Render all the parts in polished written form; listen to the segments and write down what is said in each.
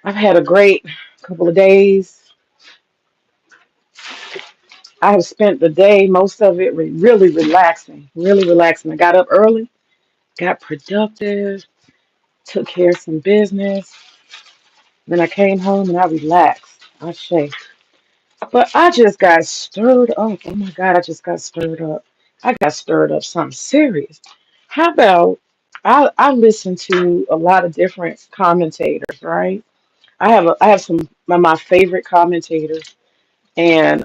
I've had a great couple of days. I have spent the day, most of it really relaxing, really relaxing. I got up early, got productive, took care of some business. Then I came home and I relaxed. I shake. But I just got stirred up. Oh my God, I just got stirred up. I got stirred up something serious. How about I listen to a lot of different commentators, right? I have some of my favorite commentators, and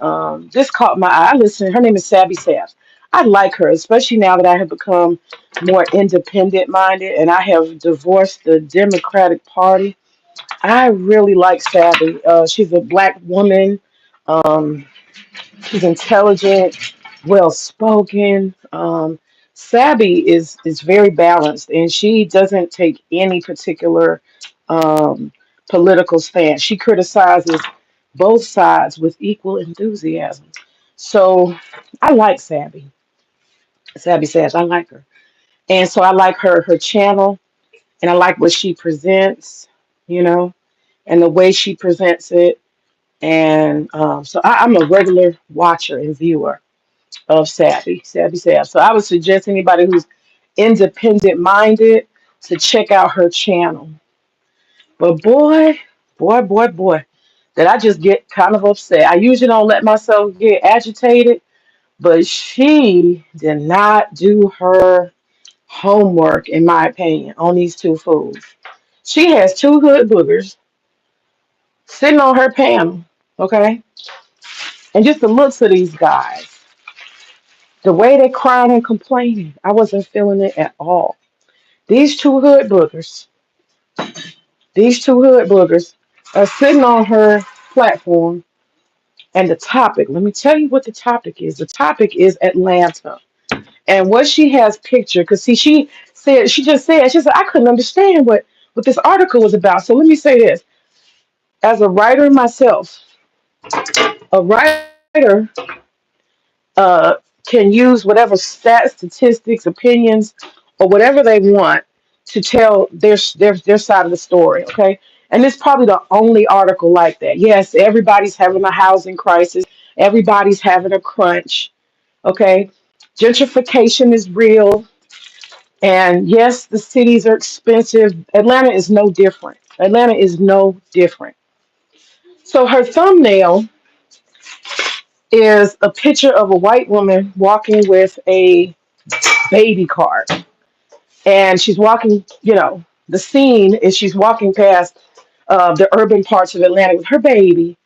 this caught my eye. I listen. Her name is Sabby Sabs. I like her, especially now that I have become more independent minded and I have divorced the Democratic Party. I really like Sabby. She's a black woman. Um, she's intelligent, well spoken. Sabby is very balanced, and she doesn't take any particular um, political stance. She criticizes both sides with equal enthusiasm. So I like Sabby. Sabby says I like her, and so I like her channel, and I like what she presents. You know, and the way she presents it. And so I'm a regular watcher and viewer of Savvy Sav. So I would suggest anybody who's independent minded to check out her channel. But boy, that I just get kind of upset. I usually don't let myself get agitated, but she did not do her homework, in my opinion, on these two fools. She has two hood boogers sitting on her panel, okay? And just the looks of these guys, the way they crying and complaining, I wasn't feeling it at all. These two hood boogers, these two hood boogers are sitting on her platform. And the topic, let me tell you what the topic is. The topic is Atlanta. And what she has pictured, because see, she said, I couldn't understand what this article was about. So let me say this. As a writer myself, a writer can use whatever stats, statistics, opinions, or whatever they want to tell their side of the story. Okay, and it's probably the only article like that. Yes, everybody's having a housing crisis. Everybody's having a crunch. Okay, gentrification is real, and yes, the cities are expensive. Atlanta is no different. Atlanta is no different. So her thumbnail is a picture of a white woman walking with a baby cart. And she's walking, the scene is she's walking past the urban parts of Atlanta with her baby.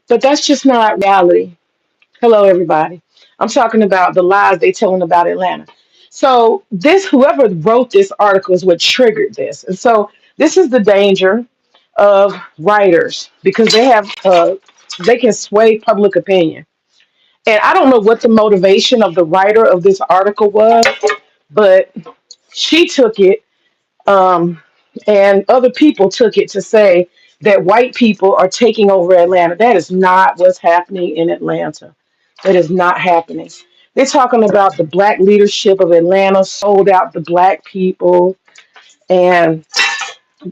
But that's just not reality. Hello, everybody. I'm talking about the lies they telling about Atlanta. So this, whoever wrote this article is what triggered this. And so this is the danger of writers because they can sway public opinion. And I don't know what the motivation of the writer of this article was, but she took it, um, and other people took it to say that white people are taking over Atlanta. That is not what's happening in Atlanta. That is not happening. They're talking about the black leadership of Atlanta sold out the black people, and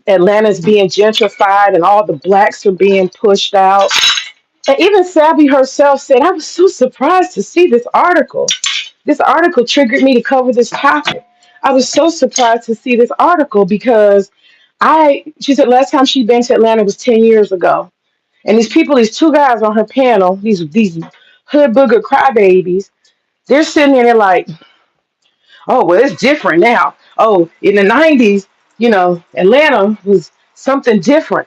Atlanta's being gentrified, and all the blacks are being pushed out. And even Savvy herself said, I was so surprised to see this article. This article triggered me to cover this topic. I was so surprised to see this article because she said last time she'd been to Atlanta was 10 years ago. And these people, these two guys on her panel, these hood booger crybabies, they're sitting there like, oh, well, it's different now. Oh, in the 90s, Atlanta was something different.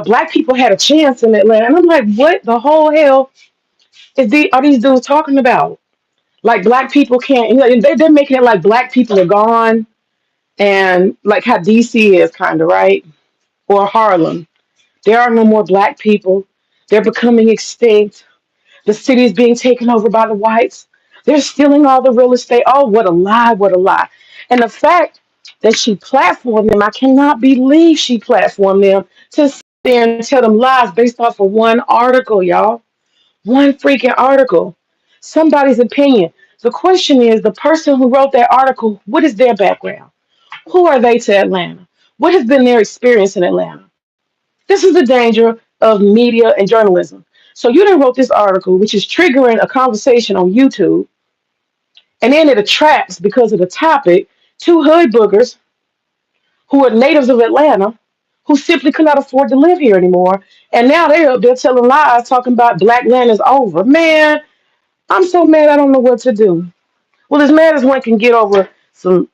Black people had a chance in Atlanta. And I'm like, what the whole hell are these dudes talking about? Like black people can't, they're making it like black people are gone and like how DC is kind of, right? Or Harlem. There are no more black people. They're becoming extinct. The city is being taken over by the whites. They're stealing all the real estate. Oh, what a lie, what a lie. And the fact that she platformed them, I cannot believe she platformed them to sit there and tell them lies based off of one article, y'all. One freaking article. Somebody's opinion. The question is the person who wrote that article, what is their background? Who are they to Atlanta? What has been their experience in Atlanta? This is the danger of media and journalism. So you done wrote this article, which is triggering a conversation on YouTube, and then it attracts, because of the topic, two hood boogers who are natives of Atlanta who simply could not afford to live here anymore. And now they're up there telling lies, talking about black land is over. Man, I'm so mad I don't know what to do. Well, as mad as one can get over some,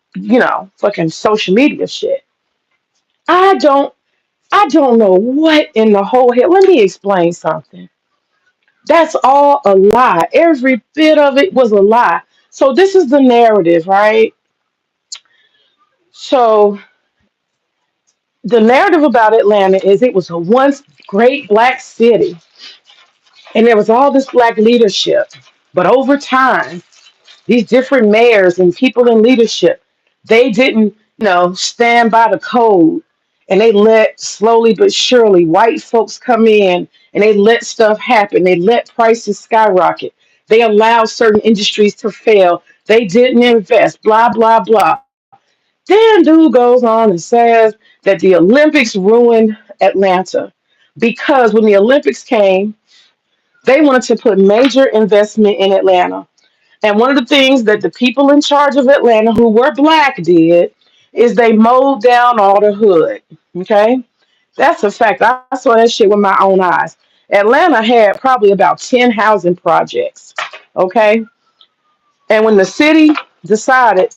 fucking social media shit. I don't I don't know what in the whole hell. Let me explain something. That's all a lie. Every bit of it was a lie. So this is the narrative, right? So the narrative about Atlanta is it was a once great black city, and there was all this black leadership. But over time, these different mayors and people in leadership, they didn't, stand by the code. And they let slowly but surely white folks come in and they let stuff happen. They let prices skyrocket. They allowed certain industries to fail. They didn't invest, blah, blah, blah. Then dude goes on and says that the Olympics ruined Atlanta because when the Olympics came, they wanted to put major investment in Atlanta. And one of the things that the people in charge of Atlanta who were black did is they mowed down all the hood. Okay? That's a fact. I saw that shit with my own eyes. Atlanta had probably about 10 housing projects. Okay? And when the city decided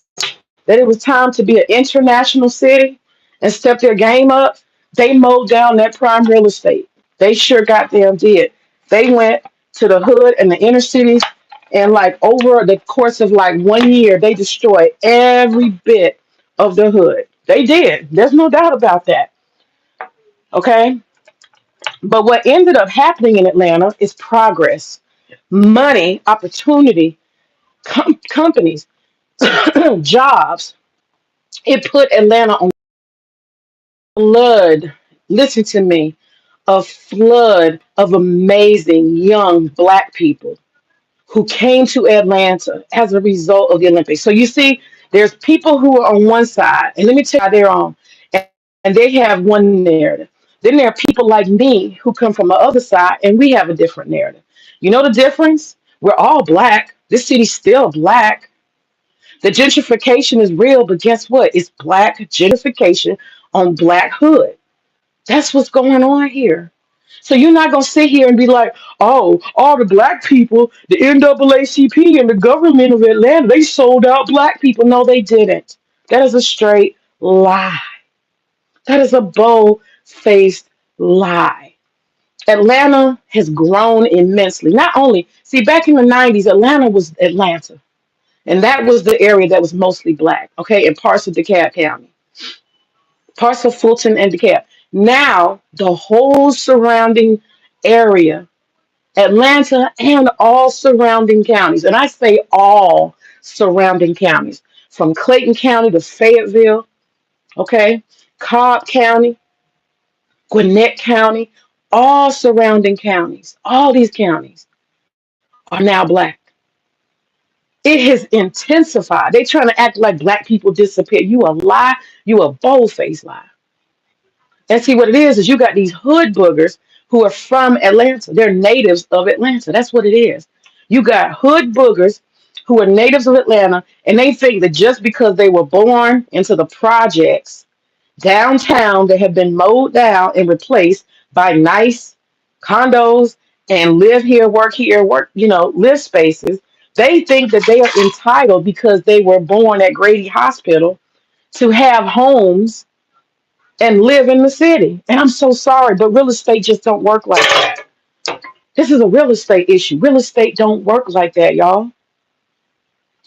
that it was time to be an international city and step their game up, they mowed down that prime real estate. They sure goddamn did. They went to the hood and the inner cities, and like over the course of like 1 year, they destroyed every bit of the hood. They did. There's no doubt about that. Okay. But what ended up happening in Atlanta is progress, money, opportunity, companies, jobs. It put Atlanta on flood. Listen to me, a flood of amazing young black people who came to Atlanta as a result of the Olympics. So you see, there's people who are on one side, and let me tell you how they're on, and they have one narrative. Then there are people like me who come from the other side, and we have a different narrative. You know the difference? We're all black. This city's still black. The gentrification is real, but guess what? It's black gentrification on black hood. That's what's going on here. So you're not gonna sit here and be like, oh, all the black people, the NAACP and the government of Atlanta, they sold out black people. No, they didn't. That is a straight lie. That is a bold-faced lie. Atlanta has grown immensely. Not only, see, back in the 90s, Atlanta was Atlanta. And that was the area that was mostly black, okay, in parts of DeKalb County, parts of Fulton and DeKalb. Now, the whole surrounding area, Atlanta and all surrounding counties, and I say all surrounding counties, from Clayton County to Fayetteville, okay, Cobb County, Gwinnett County, all surrounding counties, all these counties are now black. It has intensified. They trying to act like black people disappear. You a lie. You a bold-faced lie. And see what it is you got these hood boogers who are from Atlanta. They're natives of Atlanta. That's what it is. You got hood boogers who are natives of Atlanta, and they think that just because they were born into the projects downtown that have been mowed down and replaced by nice condos and live here, work, live spaces, they think that they are entitled because they were born at Grady Hospital to have homes and live in the city. And I'm so sorry, but real estate just don't work like that. This is a real estate issue. Real estate don't work like that, y'all.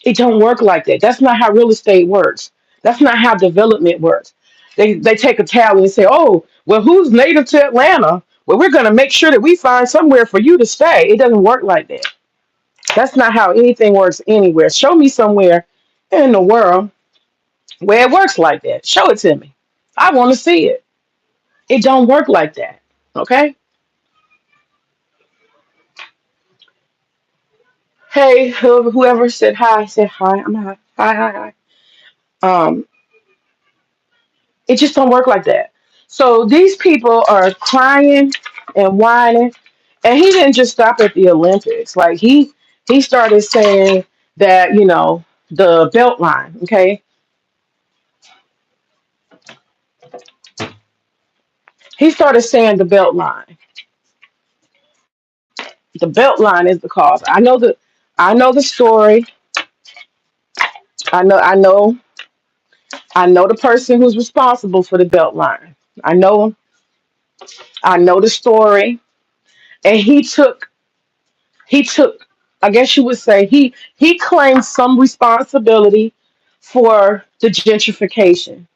It don't work like that. That's not how real estate works. That's not how development works. They take a tally and say, oh, well, who's native to Atlanta? Well, we're going to make sure that we find somewhere for you to stay. It doesn't work like that. That's not how anything works anywhere. Show me somewhere in the world where it works like that. Show it to me. I want to see it. It don't work like that. Okay? Hey, whoever said hi. I'm hi. Hi, hi, hi. Um, it just don't work like that. So these people are crying and whining, and he didn't just stop at the Olympics. Like he started saying that the belt line. Okay, he started saying the belt line. The belt line is the cause. I know the story. I know I know I know the person who's responsible for the belt line. I know I know the story, and he took I guess you would say he claimed some responsibility for the gentrification.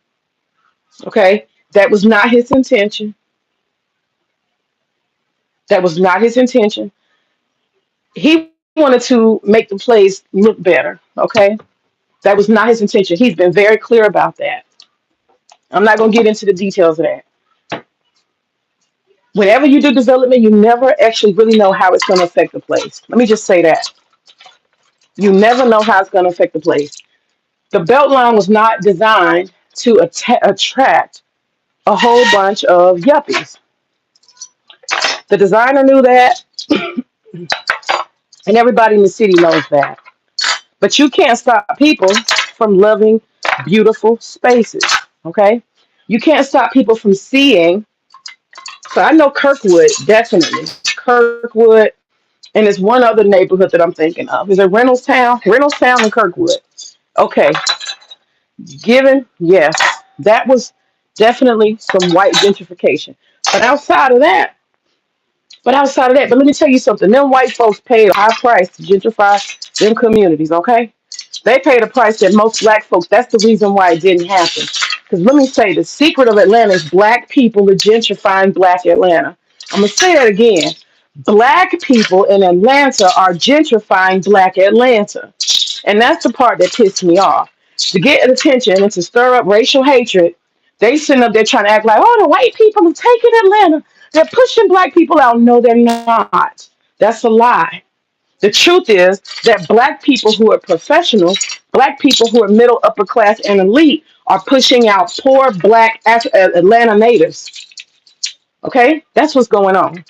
Okay, that was not his intention. That was not his intention. He wanted to make the place look better. Okay, that was not his intention. He's been very clear about that. I'm not going to get into the details of that. Whenever you do development, you never actually really know how it's going to affect the place. Let me just say that. You never know how it's going to affect the place. The Beltline was not designed to attract a whole bunch of yuppies. The designer knew that, and everybody in the city knows that. But you can't stop people from loving beautiful spaces. Okay? You can't stop people from seeing. So I know Kirkwood, definitely. Kirkwood, and there's one other neighborhood that I'm thinking of. Is it Reynoldstown? Reynoldstown and Kirkwood. Okay, given, yes, that was definitely some white gentrification. But outside of that, but let me tell you something. Them white folks paid a high price to gentrify them communities, okay? They paid a price that most black folks, that's the reason why it didn't happen. Because let me say, the secret of Atlanta is black people are gentrifying black Atlanta. I'm going to say that again. Black people in Atlanta are gentrifying black Atlanta. And that's the part that pissed me off. To get attention and to stir up racial hatred, they sitting up there trying to act like, oh, the white people are taking Atlanta. They're pushing black people out. No, they're not. That's a lie. The truth is that black people who are professionals, black people who are middle, upper class, and elite are pushing out poor black Atlanta natives. Okay? That's what's going on.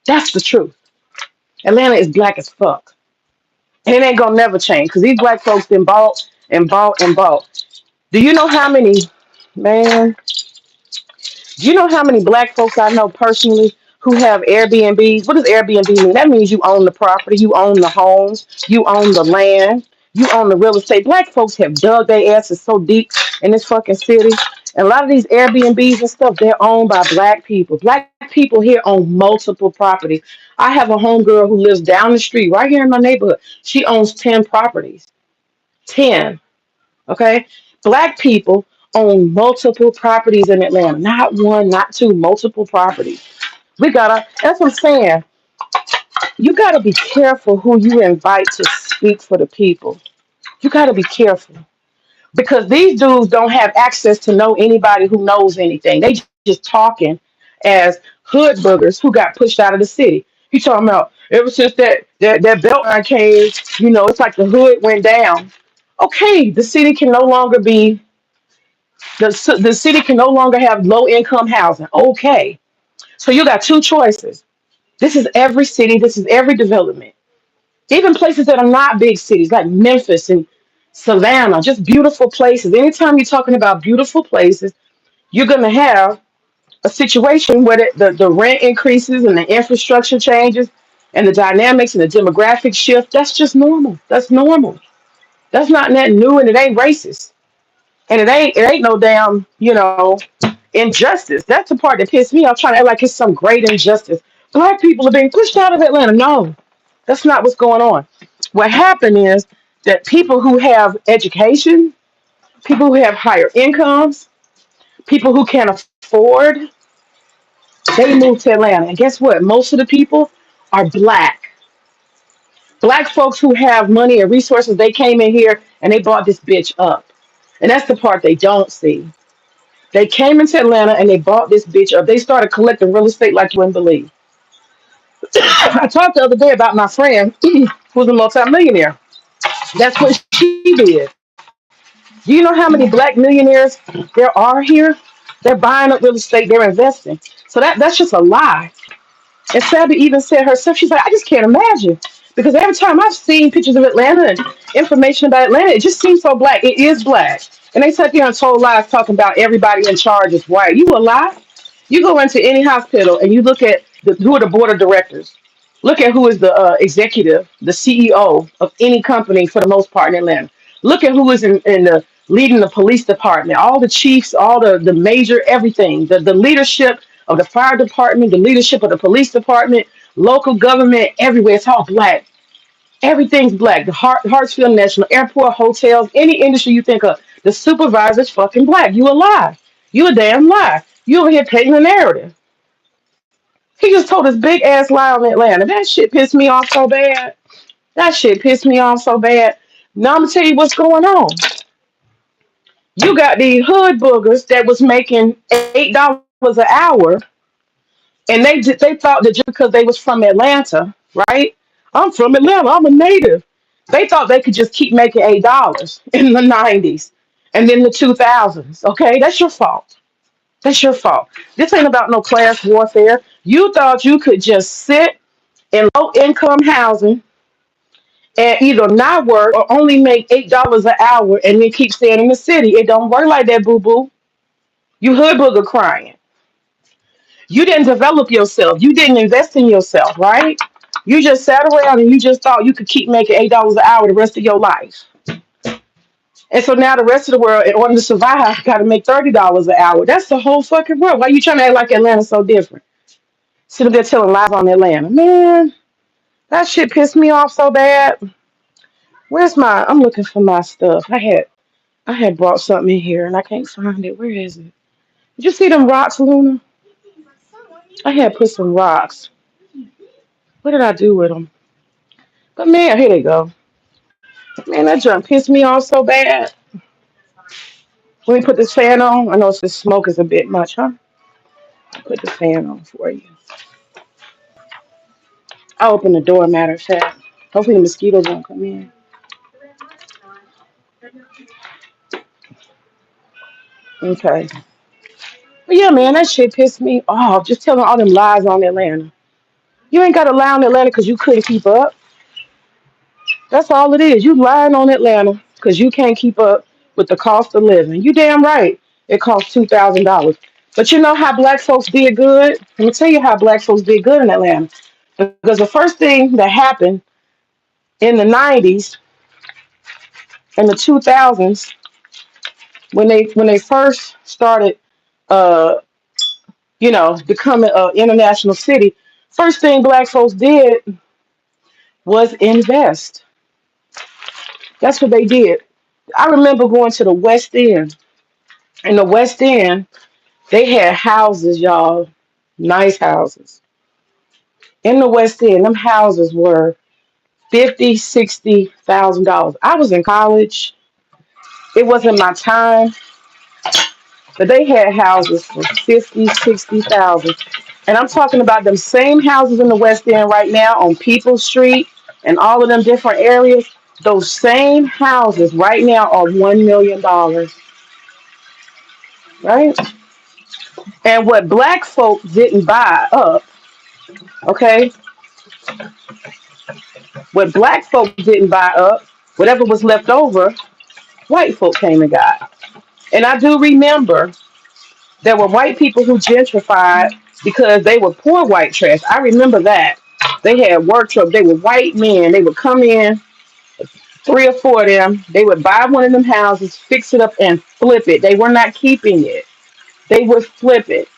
That's the truth. Atlanta is black as fuck. And it ain't gonna never change because these black folks been bought and bought and bought. Do you know how many, man? Do you know how many black folks I know personally who have Airbnbs? What does Airbnb mean? That means you own the property, you own the homes, you own the land, you own the real estate. Black folks have dug their asses so deep in this fucking city. And a lot of these Airbnbs and stuff, they're owned by black people. Black people here own multiple properties. I have a homegirl who lives down the street right here in my neighborhood. She owns 10 properties. 10. Okay? Black people own multiple properties in Atlanta. Not one, not two, multiple properties. That's what I'm saying. You gotta be careful who you invite to speak for the people. You gotta be careful. Because these dudes don't have access to know anybody who knows anything. They just talking as hood boogers who got pushed out of the city. You talking about ever since that Beltline came, it's like the hood went down. Okay, the city can no longer have low income housing. Okay. So you got two choices. This is every city, this is every development. Even places that are not big cities like Memphis and Savannah, just beautiful places. Anytime you're talking about beautiful places, you're going to have a situation where the rent increases and the infrastructure changes and the dynamics and the demographic shift. That's just normal. That's normal. That's not nothing new, and it ain't racist. And it ain't no damn, injustice. That's the part that pissed me off, trying to act like it's some great injustice. Black people are being pushed out of Atlanta. No, that's not what's going on. What happened is that people who have education, people who have higher incomes, people who can afford, they moved to Atlanta. And guess what? Most of the people are black. Black folks who have money and resources, they came in here and they bought this bitch up. And that's the part they don't see. They came into Atlanta and they bought this bitch up. They started collecting real estate like you wouldn't believe. I talked the other day about my friend who's a multimillionaire. That's what she did. Do you know how many black millionaires there are here? They're buying up real estate. They're investing. So that's just a lie. And Sabby even said herself, she's like, I just can't imagine. Because every time I've seen pictures of Atlanta and information about Atlanta, it just seems so black. It is black. And they sat there and told lies talking about everybody in charge is white. You a lie? You go into any hospital and you look at who are the board of directors. Look at who is the executive, the CEO of any company for the most part in Atlanta. Look at who is in the leading the police department, all the chiefs, all the major everything, the leadership of the fire department, the leadership of the police department, local government, everywhere. It's all black. Everything's black. The Hartsfield National Airport, hotels, any industry you think of, the supervisor's fucking black. You a lie. You a damn lie. You over here painting a narrative. He just told this big ass lie on Atlanta. That shit pissed me off so bad. That shit pissed me off so bad. Now I'm gonna tell you what's going on. You got these hood boogers that was making $8 an hour, and they thought that just because they was from Atlanta, right? I'm from Atlanta. I'm a native. They thought they could just keep making $8 in the '90s and then the 2000s. Okay, that's your fault. That's your fault. This ain't about no class warfare. You thought you could just sit in low income housing and either not work or only make $8 an hour and then keep staying in the city. It don't work like that, boo boo. You hood booger crying. You didn't develop yourself. You didn't invest in yourself, right? You just sat around and you just thought you could keep making $8 an hour the rest of your life. And so now the rest of the world, in order to survive, got to make $30 an hour. That's the whole fucking world. Why you trying to act like Atlanta's so different? Sitting there telling lies on Atlanta. Man, that shit pissed me off so bad. Where's my? I'm looking for my stuff. I had brought something in here and I can't find it. Where is it? Did you see them rocks, Luna? I had put some rocks. What did I do with them? But man, here they go. Man, that junk pissed me off so bad. Let me put this fan on. I know the smoke is a bit much, huh? Put the fan on for you. I'll open the door, matter of fact. Hopefully the mosquitoes won't come in. Okay. But yeah, man, that shit pissed me off. Just telling all them lies on Atlanta. You ain't got to lie on Atlanta because you couldn't keep up. That's all it is. You lying on Atlanta because you can't keep up with the cost of living. You damn right. It costs $2,000. But you know how black folks did good? Let me tell you how black folks did good in Atlanta. Because the first thing that happened in the '90s and the 2000s, when they first started, uh, becoming an international city, first thing black folks did was invest. That's what they did. I remember going to the West End. In the West End, they had houses, y'all, nice houses. In the West End, them houses were 50, $60,000. I was in college. It wasn't my time, but they had houses for 50, 60,000. And I'm talking about them same houses in the West End right now on People's Street and all of them different areas. Those same houses right now are $1 million, right? And what black folk didn't buy up, okay? What black folk didn't buy up, whatever was left over, white folk came and got. And I do remember there were white people who gentrified because they were poor white trash. I remember that. They had work trucks. They were white men. They would come in, three or four of them. They would buy one of them houses, fix it up, and flip it. They were not keeping it. They would flip it.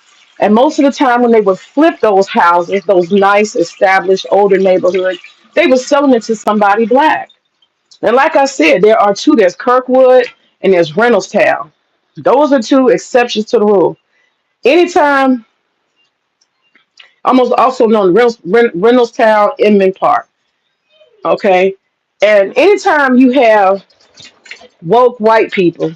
And most of the time, when they would flip those houses, those nice, established, older neighborhoods, they were selling it to somebody black. And like I said, there are two. There's Kirkwood and there's Reynoldstown. Those are two exceptions to the rule. Anytime, almost also known as Reynoldstown, Inman Park. Okay, and anytime you have woke white people,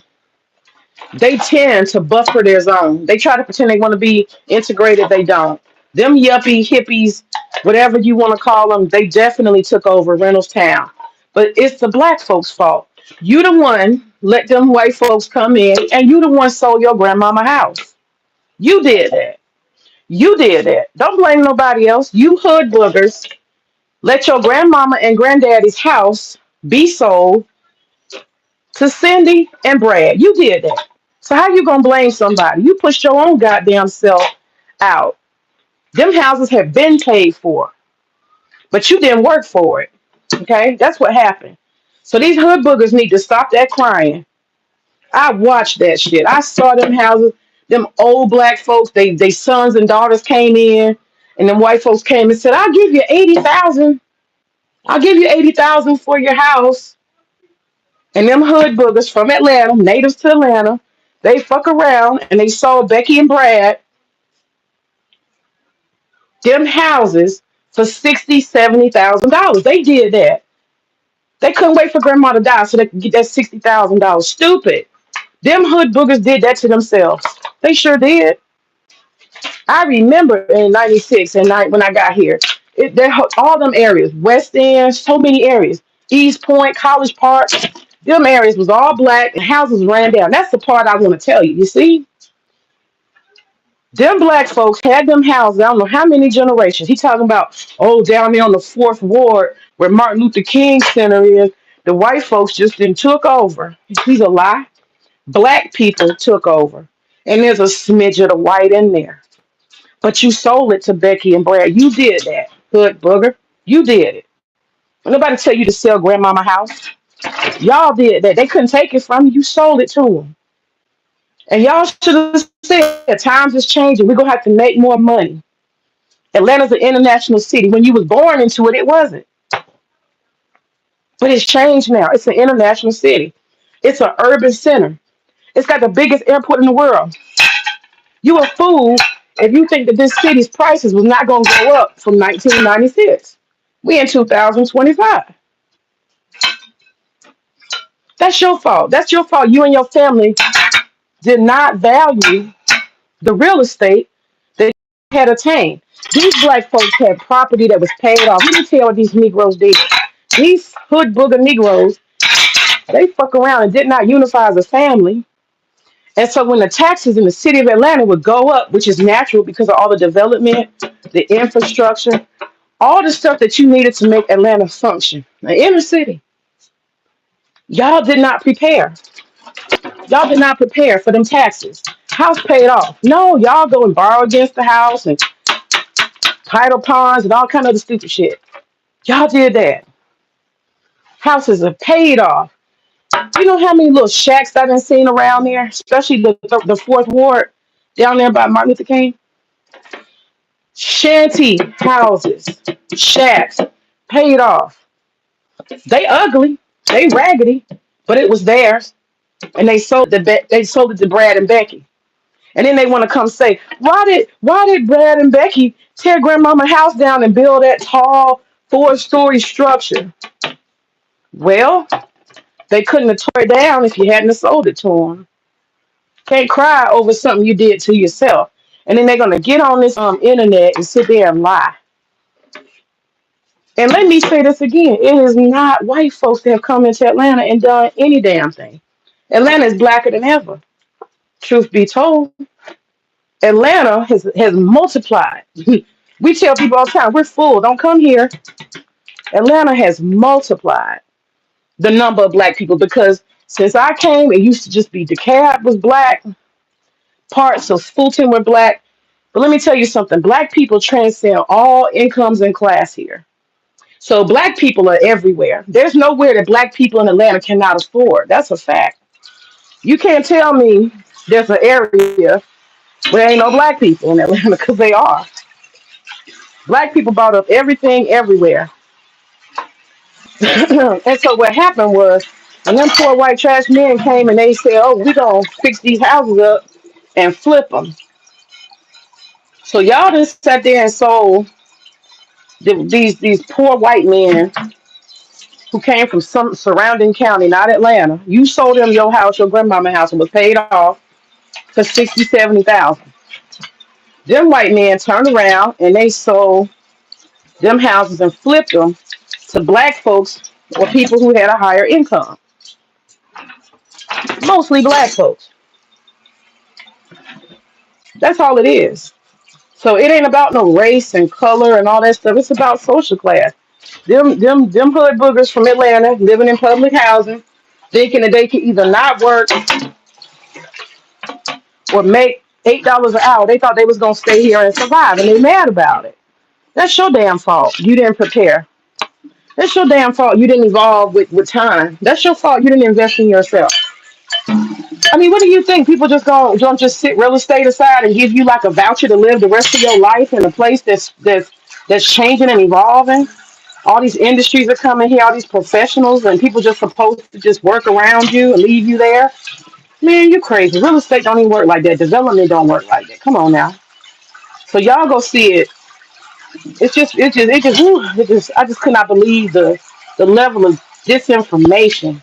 they tend to buffer their zone. They try to pretend they want to be integrated. They don't. Them yuppie hippies, whatever you want to call them, they definitely took over Reynoldstown. But it's the black folks' fault. You the one let them white folks come in, and you the one sold your grandmama house. You did that. You did that. Don't blame nobody else. You hood boogers let your grandmama and granddaddy's house be sold to Cindy and Brad. You did that. So how you gonna blame somebody? You pushed your own goddamn self out. Them houses have been paid for, but you didn't work for it. Okay, that's what happened. So these hood boogers need to stop that crying. I watched that shit. I saw them houses, them old black folks. They sons and daughters came in, and them white folks came and said, "I'll give you 80,000. I'll give you 80,000 for your house." And them hood boogers from Atlanta, natives to Atlanta, they fuck around and they sold Becky and Brad them houses for 60, $70,000. They did that. They couldn't wait for grandma to die so they could get that $60,000. Stupid. Them hood boogers did that to themselves. They sure did. I remember in '96 and when I got here, all them areas, West End, so many areas, East Point, College Park, them areas was all black and houses ran down. That's the part I want to tell you. You see, them black folks had them houses. I don't know how many generations. He talking about, oh, down there on the fourth ward where Martin Luther King Center is. The white folks just then took over. He's a lie. Black people took over, and there's a smidge of the white in there. But you sold it to Becky and Brad. You did that, hood booger. You did it. Nobody tell you to sell grandmama house. Y'all did that. They couldn't take it from you. You sold it to them. And y'all should have said, times is changing. We're going to have to make more money. Atlanta's an international city. When you was born into it, it wasn't. But it's changed now. It's an international city. It's an urban center. It's got the biggest airport in the world. You a fool if you think that this city's prices was not going to go up from 1996. We in 2025. That's your fault. That's your fault. You and your family did not value the real estate that you had attained. These black folks had property that was paid off. Let me tell you what these Negroes did. These hood booger Negroes, they fuck around and did not unify as a family. And so when the taxes in the city of Atlanta would go up, which is natural because of all the development, the infrastructure, all the stuff that you needed to make Atlanta function, the inner city, y'all did not prepare. Y'all did not prepare for them taxes. House paid off. No, y'all go and borrow against the house and title ponds and all kind of other stupid shit. Y'all did that. Houses are paid off. You know how many little shacks I done seen around there, especially the fourth ward down there by Martin Luther King? Shanty houses, shacks, paid off. They ugly, they raggedy, but it was theirs, and they sold it to Brad and Becky. And then they want to come say, why did Brad and Becky tear grandmama house down and build that tall 4-story structure? Well, they couldn't have tore it down if you hadn't have sold it to them. Can't cry over something you did to yourself. And then they're gonna get on this internet and sit there and lie. And let me say this again: it is not white folks that have come into Atlanta and done any damn thing. Atlanta is blacker than ever. Truth be told, Atlanta has multiplied. We tell people all the time, we're full, don't come here. Atlanta has multiplied the number of black people because since I came, it used to just be DeKalb was black, parts of Fulton were black. But let me tell you something, black people transcend all incomes and class here. So black people are everywhere. There's nowhere that black people in Atlanta cannot afford. That's a fact. You can't tell me there's an area where ain't no black people in Atlanta because they are. Black people bought up everything everywhere. And so what happened was when them poor white trash men came and they said, oh, we going to fix these houses up and flip them. So y'all just sat there and sold these poor white men who came from some surrounding county, not Atlanta. You sold them your house, your grandmama house, and was paid off for 60, 70,000. Them white men turned around and they sold them houses and flipped them to black folks or people who had a higher income. Mostly black folks. That's all it is. So it ain't about no race and color and all that stuff. It's about social class. Them hood boogers from Atlanta living in public housing, thinking that they can either not work or make $8 an hour. They thought they was gonna stay here and survive, and they mad about it. That's your damn fault. You didn't prepare. That's your damn fault. You didn't evolve with time. That's your fault. You didn't invest in yourself. I mean, what do you think? People just don't just sit real estate aside and give you like a voucher to live the rest of your life in a place that's changing and evolving. All these industries are coming here, all these professionals, and people just supposed to just work around you and leave you there. Man, you crazy. Real estate don't even work like that. Development don't work like that. Come on now. So y'all go see it. It just I just could not believe the level of disinformation,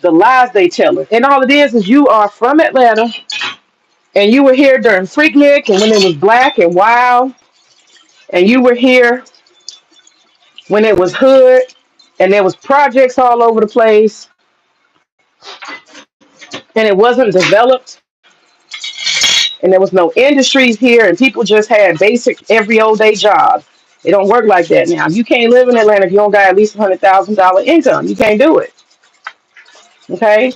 the lies they tell us. And all it is you are from Atlanta and you were here during Freaknik and when it was black and wild, and you were here when it was hood and there was projects all over the place and it wasn't developed and there was no industries here and people just had basic every old day jobs. It don't work like that now. You can't live in Atlanta if you don't got at least $100,000 income. You can't do it. Okay?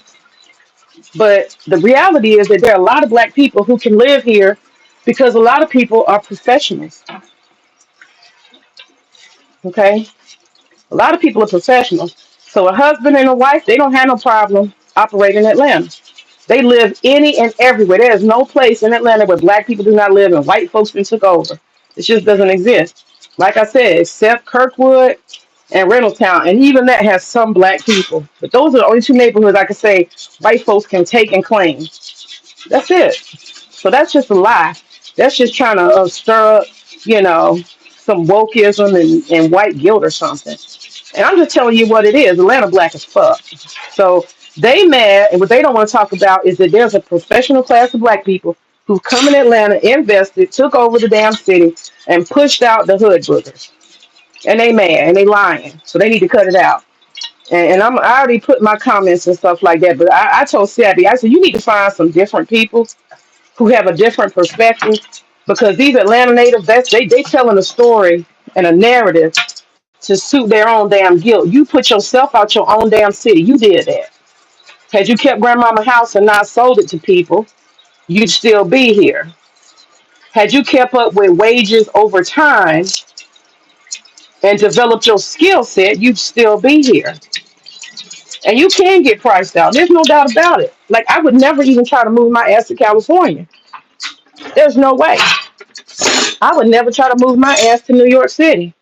But the reality is that there are a lot of black people who can live here because a lot of people are professionals. Okay? A lot of people are professionals. So a husband and a wife, they don't have no problem operating in Atlanta. They live any and everywhere. There is no place in Atlanta where black people do not live and white folks been took over. It just doesn't exist. Like I said, except Kirkwood and Reynolds,town, and even that has some black people. But those are the only two neighborhoods I can say white folks can take and claim. That's it. So that's just a lie. That's just trying to stir up, you know, some wokeism and white guilt or something. And I'm just telling you what it is. Atlanta black as fuck. So they mad, and what they don't want to talk about is that there's a professional class of black people who come in Atlanta, invested, took over the damn city, and pushed out the hood boogers. And they mad and they lying. So they need to cut it out. And I already put my comments and stuff like that. But I told Sabby, I said, you need to find some different people who have a different perspective because these Atlanta natives, they telling a story and a narrative to suit their own damn guilt. You put yourself out your own damn city. You did that. Had you kept grandmama house and not sold it to people, you'd still be here. Had you kept up with wages over time and developed your skill set, you'd still be here. And you can get priced out. There's no doubt about it. Like I would never even try to move my ass to California. There's no way. I would never try to move my ass to New York City.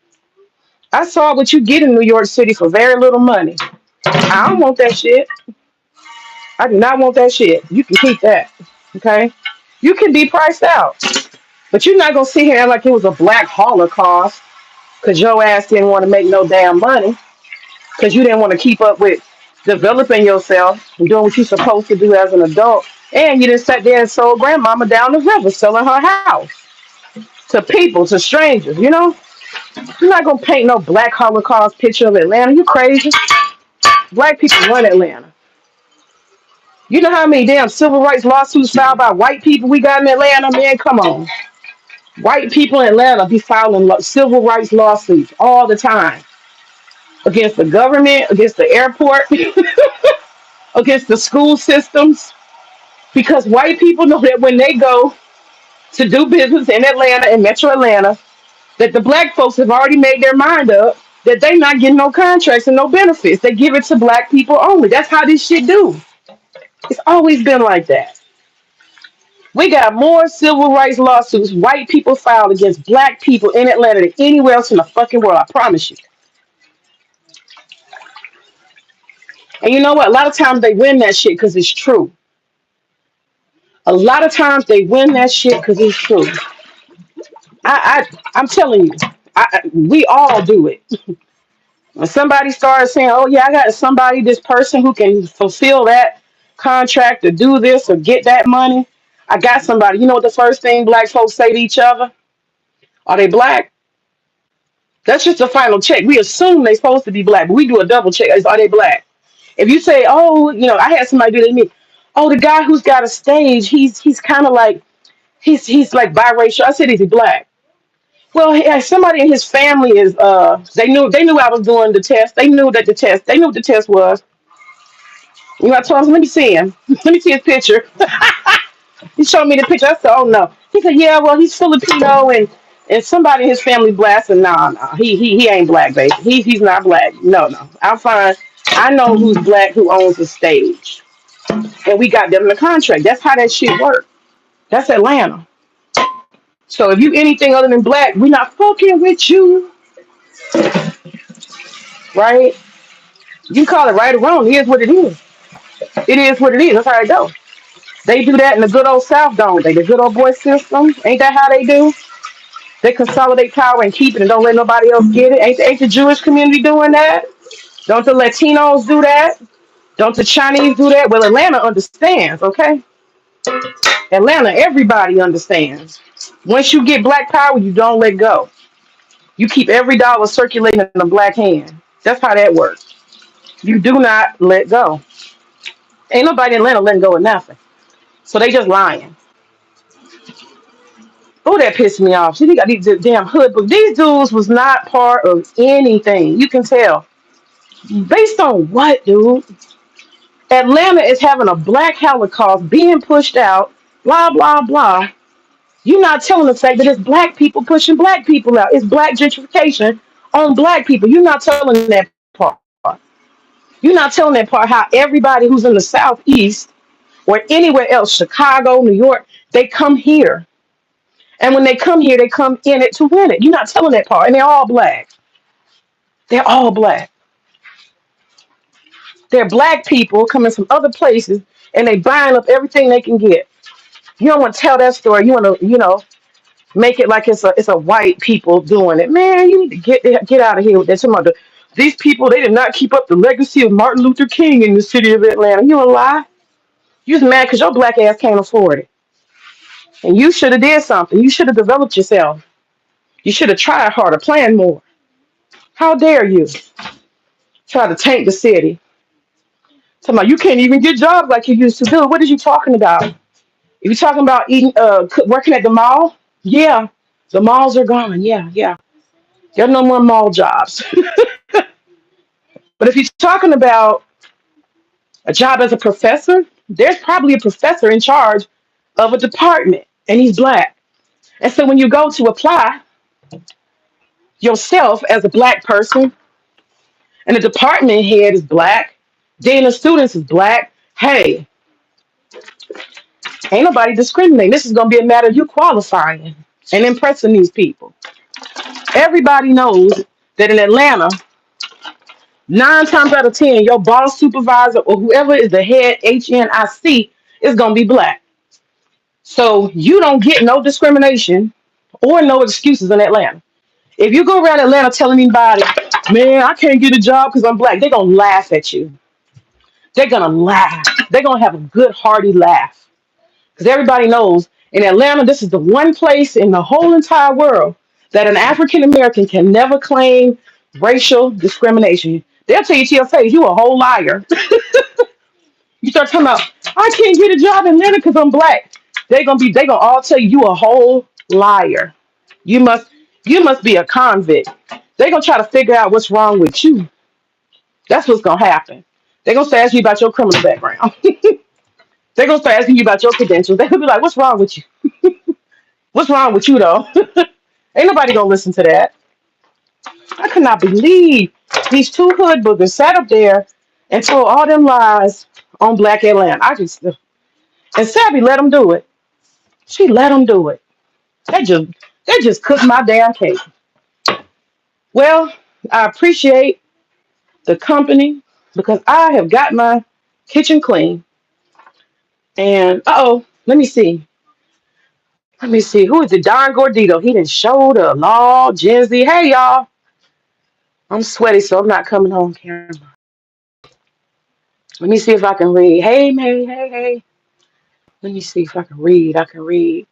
I saw what you get in New York City for very little money. I don't want that shit. I do not want that shit. You can keep that. Okay? You can be priced out. But you're not gonna sit here and like it was a black holocaust because your ass didn't want to make no damn money. Because you didn't want to keep up with developing yourself and doing what you're supposed to do as an adult. And you just sat there and sold grandmama down the river selling her house to people, to strangers, you know? You're not gonna paint no black holocaust picture of Atlanta. You crazy. Black people run Atlanta. You know how many damn civil rights lawsuits filed by white people we got in Atlanta, man? Come on. White people in Atlanta be filing civil rights lawsuits all the time against the government, against the airport, against the school systems, because white people know that when they go to do business in Atlanta and Metro Atlanta, that the black folks have already made their mind up that they not getting no contracts and no benefits. They give it to black people only. That's how this shit do. It's always been like that. We got more civil rights lawsuits white people filed against black people in Atlanta than anywhere else in the fucking world. I promise you. And you know what? A lot of times they win that shit because it's true. A lot of times they win that shit because it's true. I'm telling you, we all do it. When somebody starts saying, "Oh yeah, I got somebody, this person who can fulfill that contract or do this or get that money," I got somebody. You know what the first thing black folks say to each other? Are they black? That's just a final check. We assume they're supposed to be black, but we do a double check. Are they black? If you say, "Oh, I had somebody do that to me," Oh, the guy who's got a stage, he's kind of like he's like biracial. I said, is he black? Well, somebody in his family is they knew I was doing the test. They knew what the test was. You know, I told him, let me see him. Let me see his picture. He showed me the picture. I said, oh no. He said, yeah, well, he's Filipino and somebody in his family black. And nah, he ain't black, baby. He's not black. No. I'm fine. I know who's black who owns the stage. And we got them in the contract. That's how that shit works. That's Atlanta. So if you anything other than black, we not fucking with you, right? You can call it right or wrong. It is what it is. It is what it is. That's how it goes. They do that in the good old South, don't they? The good old boy system. Ain't that how they do? They consolidate power and keep it and don't let nobody else get it. Ain't the Jewish community doing that? Don't the Latinos do that? Don't the Chinese do that? Well, Atlanta understands, okay? Atlanta, everybody understands. Once you get black power, you don't let go. You keep every dollar circulating in the black hand. That's how that works. You do not let go. Ain't nobody in Atlanta letting go of nothing. So they just lying. Oh, that pissed me off. See, they got these damn hood, but these dudes was not part of anything. You can tell. Based on what, dude? Atlanta is having a black Holocaust being pushed out, blah, blah, blah. You're not telling the fact that it's black people pushing black people out. It's black gentrification on black people. You're not telling that part. You're not telling that part how everybody who's in the Southeast or anywhere else, Chicago, New York, they come here. And when they come here, they come in it to win it. You're not telling that part. And they're all black. They're all black. They're black people coming from other places and they buying up everything they can get. You don't want to tell that story. You want to, make it like it's a white people doing it. Man, you need to get out of here with that. These people, they did not keep up the legacy of Martin Luther King in the city of Atlanta. You a lie? You was mad because your black ass can't afford it. And you should have did something. You should have developed yourself. You should have tried harder, planned more. How dare you try to tank the city? Talking about you can't even get jobs like you used to do. What are you talking about? Are you talking about eating, working at the mall? Yeah, the malls are gone. Yeah. There are no more mall jobs. But if you're talking about a job as a professor, there's probably a professor in charge of a department, and he's black. And so when you go to apply yourself as a black person, and the department head is black, then the students is black, hey, ain't nobody discriminating. This is going to be a matter of you qualifying and impressing these people. Everybody knows that in Atlanta, 9 times out of 10, your boss, supervisor, or whoever is the head HNIC is going to be black. So you don't get no discrimination or no excuses in Atlanta. If you go around Atlanta telling anybody, man, I can't get a job because I'm black, they're going to laugh at you. They're going to laugh. They're going to have a good, hearty laugh. Because everybody knows in Atlanta, this is the one place in the whole entire world that an African American can never claim racial discrimination. They'll tell you to your face, you a whole liar. You start talking about, I can't get a job in Atlanta because I'm black. They gonna all tell you you a whole liar. You must you must be a convict. They're gonna try to figure out what's wrong with you. That's what's gonna happen. They're gonna start asking you about your criminal background. They're gonna start asking you about your credentials. They're gonna be like, what's wrong with you? What's wrong with you though? Ain't nobody gonna listen to that. I could not believe these two hood boogers sat up there and told all them lies on Black Atlanta. And Savvy let them do it. She let them do it. They just they just cooked my damn cake. Well, I appreciate the company because I have got my kitchen clean. And let me see. Let me see. Who is it? Don Gordito. He didn't show the law. Jenzy. Hey y'all. I'm sweaty, so I'm not coming home camera. Let me see if I can read. Hey, May. Hey. Let me see if I can read. I can read.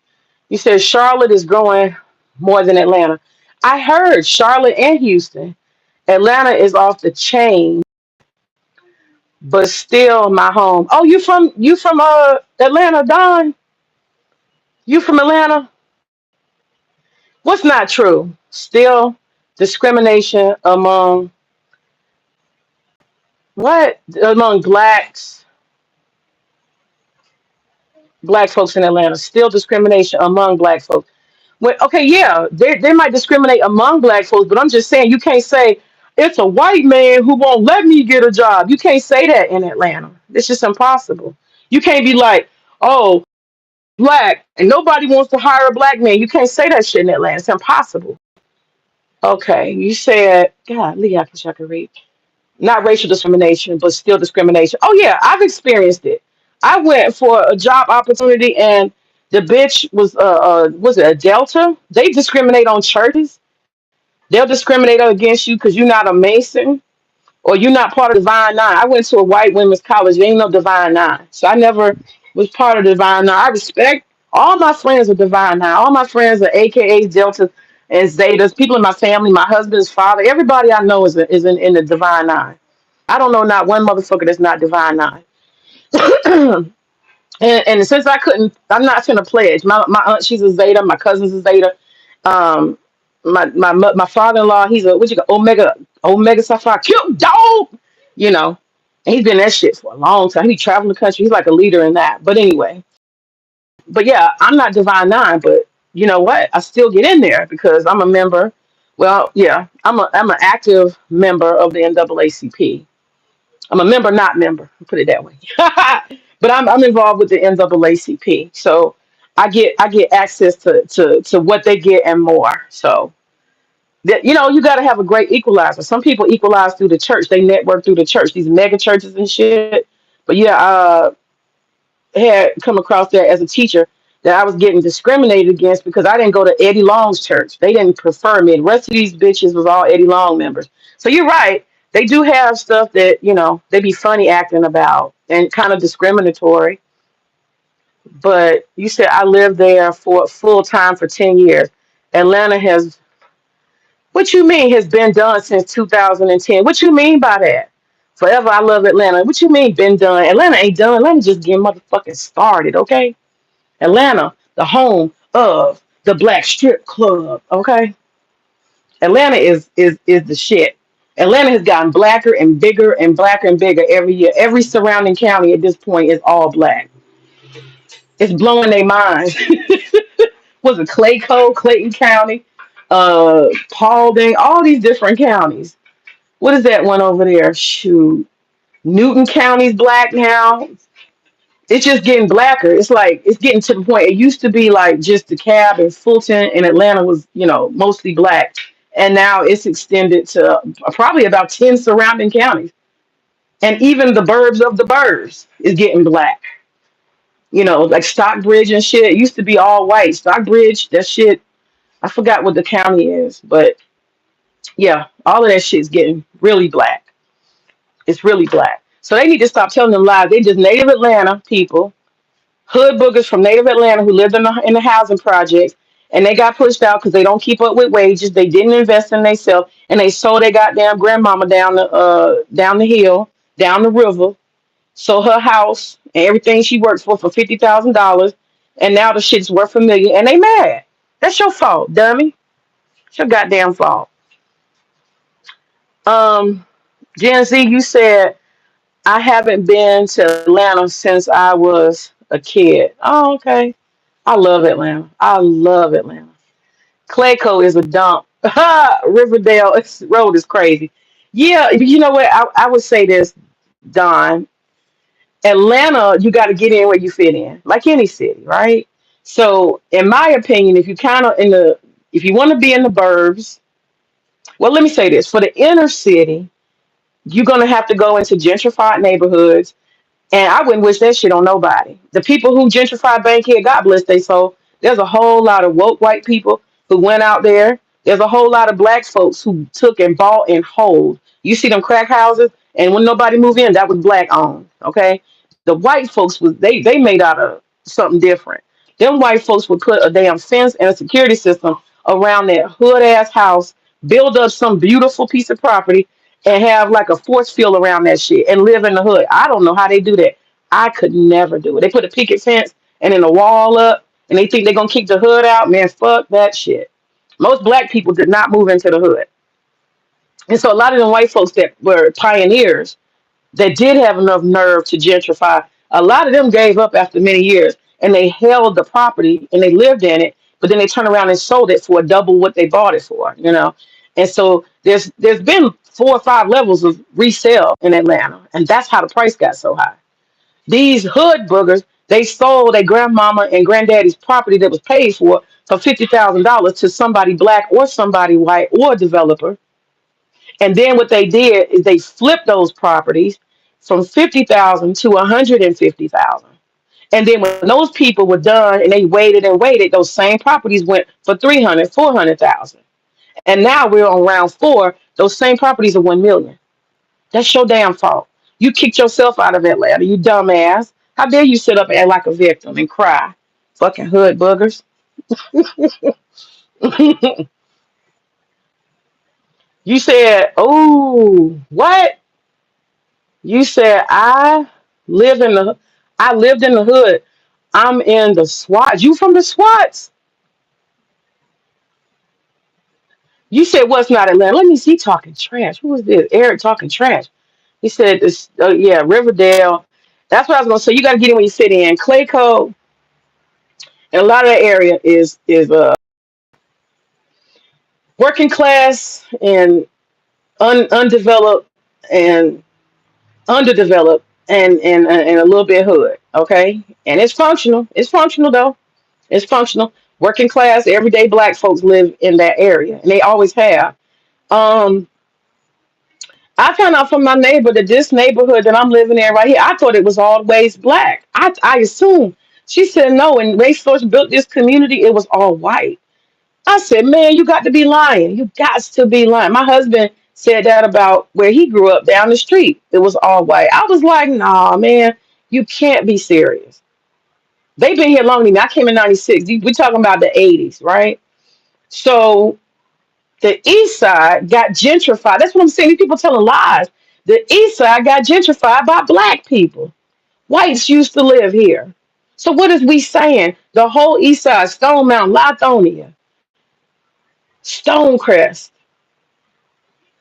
You said Charlotte is growing more than Atlanta. I heard Charlotte and Houston. Atlanta is off the chain. but still my home. Oh, you from Atlanta, Don? You from Atlanta? What's not true? Still discrimination among what? Among black folks in Atlanta. Still discrimination among black folks. Well, okay, yeah, they might discriminate among black folks, but I'm just saying you can't say it's a white man who won't let me get a job. You can't say that in Atlanta. It's just impossible. You can't be like, oh, black and nobody wants to hire a black man. You can't say that shit in Atlanta. It's impossible. Okay, you said, God, Lee, I wish I could read. Not racial discrimination, but still discrimination. Oh yeah, I've experienced it. I went for a job opportunity and the bitch was it a Delta? They discriminate on churches. They'll discriminate against you because you're not a Mason or you're not part of Divine Nine. I went to a white women's college. There ain't no Divine Nine, so I never was part of Divine Nine. I respect all my friends are Divine Nine. All my friends are AKAs, Deltas, and Zetas. People in my family, my husband's father, everybody I know is in the Divine Nine. I don't know not one motherfucker that's not Divine Nine. And since I couldn't, I'm not gonna pledge. My aunt, she's a Zeta. My cousin's a Zeta. Um, my father-in-law, he's a what you got Omega Sapphire, cute dog. You know, and he's been that shit for a long time. He traveled the country. He's like a leader in that. But anyway, but yeah, I'm not Divine Nine, but you know what? I still get in there because I'm a member. Well, yeah, I'm an active member of the NAACP. I'm a member, not member. Put it that way. But I'm involved with the NAACP, so I get access to what they get and more. So that you got to have a great equalizer. Some people equalize through the church. They network through the church, these mega churches and shit. But yeah, had come across that as a teacher that I was getting discriminated against because I didn't go to Eddie Long's church. They didn't prefer me. The rest of these bitches was all Eddie Long members. So you're right. They do have stuff that, they be funny acting about and kind of discriminatory. But you said I lived there for full time for 10 years. Atlanta what you mean has been done since 2010? What you mean by that? Forever I love Atlanta. What you mean been done? Atlanta ain't done. Atlanta just getting motherfucking started, okay? Atlanta, the home of the Black Strip Club. Okay, Atlanta is the shit. Atlanta has gotten blacker and bigger every year. Every surrounding county at this point is all black. It's blowing their minds. Was it Clayco, Clayton County, Paulding, all these different counties. What is that one over there? Shoot, Newton County's black now. It's just getting blacker. It's like it's getting to the point. It used to be like just the cab and Fulton and Atlanta was, mostly black. And now it's extended to probably about 10 surrounding counties. And even the burbs of the burbs is getting black. Like Stockbridge and shit. It used to be all white. Stockbridge, that shit, I forgot what the county is. But yeah, all of that shit's getting really black. It's really black. So they need to stop telling them lies. They just native Atlanta people hood boogers from native Atlanta who lived in the housing projects, and they got pushed out because they don't keep up with wages. They didn't invest in themselves, and they sold their goddamn grandmama down the hill, down the river, sold her house and everything she worked for $50,000, and now the shit's worth a million, and they mad. That's your fault, dummy. It's your goddamn fault. Um, Gen Z, you said I haven't been to Atlanta since I was a kid. Oh, okay. I love Atlanta. I love Atlanta. Clayco is a dump. Riverdale road is crazy. Yeah, you know what? I would say this, Don. Atlanta, you got to get in where you fit in, like any city, right? So, in my opinion, if you want to be in the burbs, well, let me say this: for the inner city, you're gonna have to go into gentrified neighborhoods. And I wouldn't wish that shit on nobody. The people who gentrified Bankhead, God bless they soul. There's a whole lot of woke white people who went out there. There's a whole lot of black folks who took and bought and hold. You see them crack houses, and when nobody moved in, that was black owned. Okay, the white folks was they made out of something different. Them white folks would put a damn fence and a security system around that hood ass house, build up some beautiful piece of property, and have like a force field around that shit and live in the hood. I don't know how they do that. I could never do it. They put a picket fence and then a wall up and they think they're gonna keep the hood out. Man, fuck that shit. Most black people did not move into the hood. And so a lot of the white folks that were pioneers that did have enough nerve to gentrify, a lot of them gave up after many years and they held the property and they lived in it, but then they turned around and sold it for double what they bought it for, you know. And so there's been 4 or 5 levels of resale in Atlanta, and that's how the price got so high. These hood boogers, they sold their grandmama and granddaddy's property that was paid for $50,000 to somebody black or somebody white or a developer, and then what they did is they flipped those properties from 50,000 to 150,000. And then when those people were done and they waited and waited, those same properties went for 300, 400,000. And now we're on round four. Those same properties are 1 million. That's your damn fault. You kicked yourself out of Atlanta, you dumbass. How dare you sit up and act like a victim and cry? Fucking hood boogers. You said, oh, what? You said live in the I lived in the hood. I'm in the SWAT. You from the SWATs? You said what's not Atlanta? Let me see talking trash. Who was this? Eric talking trash. He said this yeah, Riverdale. That's what I was gonna say. You gotta get in when you sit in. Clayco and a lot of that area is working class and undeveloped and underdeveloped and a little bit hood. Okay? And it's functional. It's functional though. It's functional. Working class, everyday black folks live in that area, and they always have. Um, I found out from my neighbor that this neighborhood that I'm living in right here, I thought it was always black. I assumed. She said no. When they first built this community, it was all white. I said, man, you got to be lying. You got to be lying. My husband said that about where he grew up down the street. It was all white. I was like, nah, man, you can't be serious. They've been here longer than me. I came in '96. We're talking about the '80s, right? So the East Side got gentrified. That's what I'm saying. These people telling lies. The East Side got gentrified by black people. Whites used to live here. So what is we saying? The whole East Side, Stone Mountain, Lithonia, Stonecrest,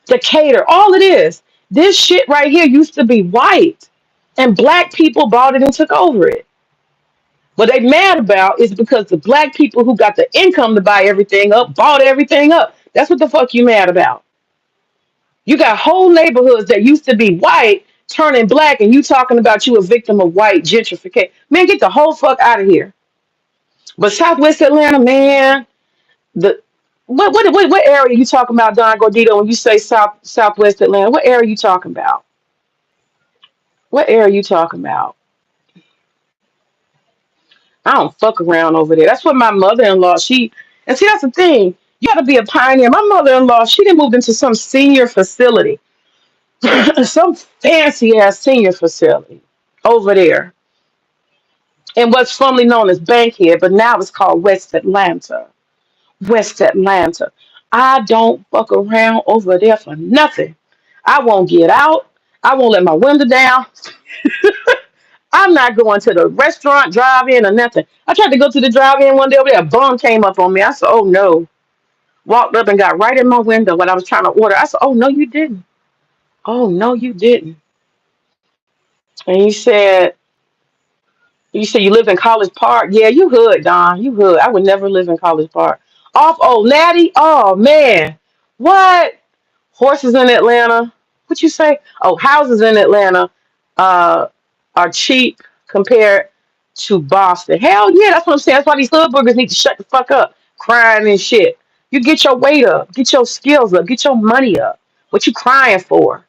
Decatur, all it is. This shit right here used to be white, and black people bought it and took over it. What they mad about is because the black people who got the income to buy everything up bought everything up. That's what the fuck you mad about. You got whole neighborhoods that used to be white turning black, and you talking about you a victim of white gentrification. Man, get the whole fuck out of here. But Southwest Atlanta, man, the what area you talking about, Don Gordito? When you say Southwest Atlanta, what area you talking about? What area you talking about? I don't fuck around over there. That's what my mother-in-law. And see that's the thing. You got to be a pioneer. My mother-in-law, she didn't move into some senior facility, some fancy ass senior facility over there, in what's formerly known as Bankhead, but now it's called West Atlanta. West Atlanta. I don't fuck around over there for nothing. I won't get out. I won't let my window down. I'm not going to the restaurant, drive-in, or nothing. I tried to go to the drive-in one day over there. A bum came up on me. I said, oh no. Walked up and got right in my window when I was trying to order. I said, oh no, you didn't. Oh no, you didn't. And you said you live in College Park. Yeah, you hood, Don. You hood. I would never live in College Park. Off old Natty. Oh man. What? Horses in Atlanta. What you say? Oh, houses in Atlanta uh, are cheap compared to Boston. Hell yeah, that's what I'm saying. That's why these hood boogers need to shut the fuck up, crying and shit. You get your weight up, get your skills up, get your money up. What you crying for?